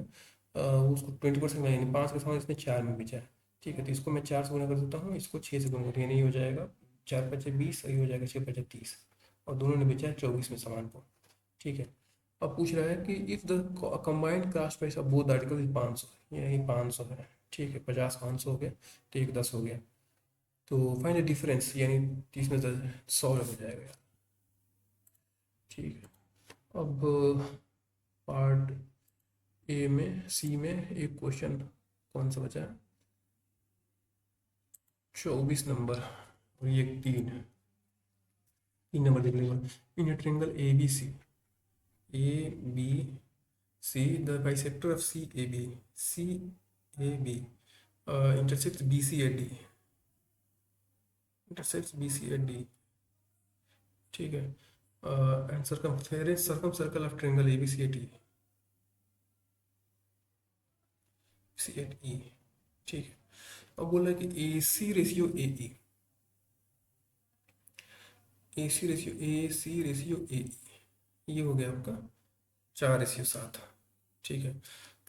वो उसको 20% का, यानी 5 का सामान इसने 4 में बेचा है। ठीक है, तो इसको मैं 4 से गुना कर देता हूँ, इसको 6 से गुना करता हूँ, यानी ये हो जाएगा 4 5 20, और ये हो जाएगा 6 5 30, और दोनों ने बेचा है 24 में सामान को। ठीक है, अब पूछ रहा है कि if the combined cost price of both article is 500, यही 500 है। ठीक है, 50 500 हो गया, तो एक 10 हो गया। तो फाइंड द डिफरेंस, यानी 30 में 100 हो जाएगा यार। ठीक है, अब पार्ट ए में, सी में एक क्वेश्चन कौन सा बचा है, 24 नंबर, और ये 3 नंबर देख लीजिए। In triangle A B C, A B C, the bisector of C A B intersects B C at D, intersects B C at D, ठीक है। And circumcircle of triangle A B C at E, C at E, ठीक है। अब बोल रहा है कि ए सी ratio A E, A C ratio A ई, ये हो गया आपका 4:7, ठीक है।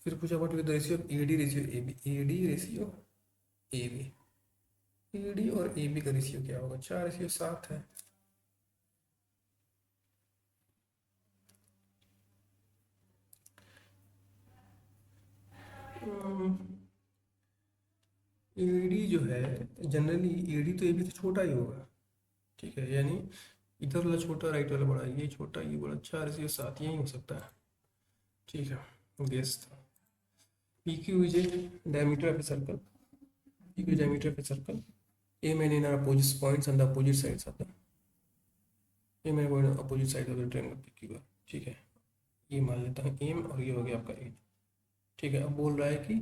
फिर पूछा what with the ratio of A D ratio A B, A D ratio A B, A D और ए बी का रेशियो क्या होगा, 4:7 है। एडी जो है, जनरली एडी तो ए बी से छोटा ही होगा, ठीक है, यानी इधर वाला छोटा, राइट वाला बड़ा, ये छोटा ये बड़ा, 4:7 यही हो सकता है, ठीक है। गेस था। P Q is a diameter of a circle, P Q diameter of a circle, a man in opposite points on the opposite sides of the, a man point opposite side of the triangle P Q, ठीक है। ये मान लेता हूँ M, और ये हो गया आपका ए, ठीक है। अब बोल रहा है कि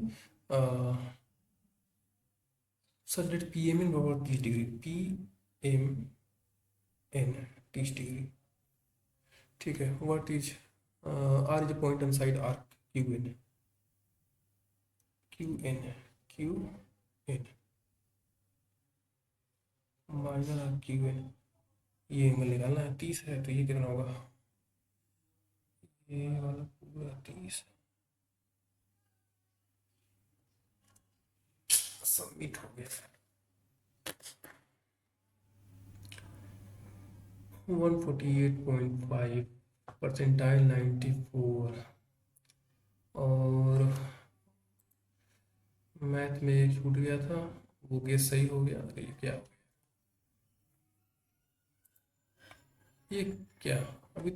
such that P M N बराबर 30 degree, P M N 30 degree, ठीक है। What is R is point on side arc Q N, Q N, Q N minus R Q N, ये एंगल निकालना है, 30 है, तो ये कितना होगा, ये वाला पूरा 30, सबमिट हो गया। 148.5 परसेंटाइल 94, और मैथ में एक छूट गया था, वो गेस सही हो गया। अरे ये क्या हो गया, ये क्या, अभी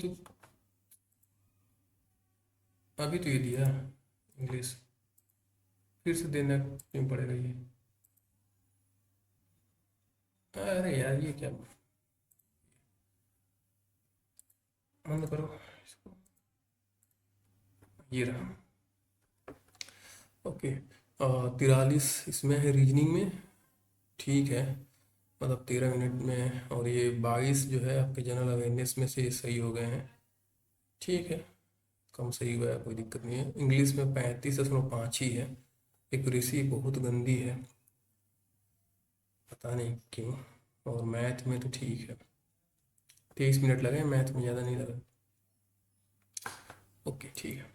तो ये दिया इंग्लिश, फिर से देना क्यों पड़ेगा ये, अरे यार ये क्या, बंद करो इसको, ये रहा, ओके। 43 इसमें है रीजनिंग में, ठीक है, मतलब 13 मिनट में, और ये 22 जो है आपके जनरल अवेयरनेस में से सही हो गए हैं, ठीक है, कम सही हुआ है, कोई दिक्कत नहीं है। इंग्लिश में 35.5 ही है, एक्यूरेसी बहुत गंदी है, पता नहीं क्यों, और मैथ में तो ठीक है, 23 मिनट लगे, मैथ में ज़्यादा नहीं लगा, ओके ठीक है।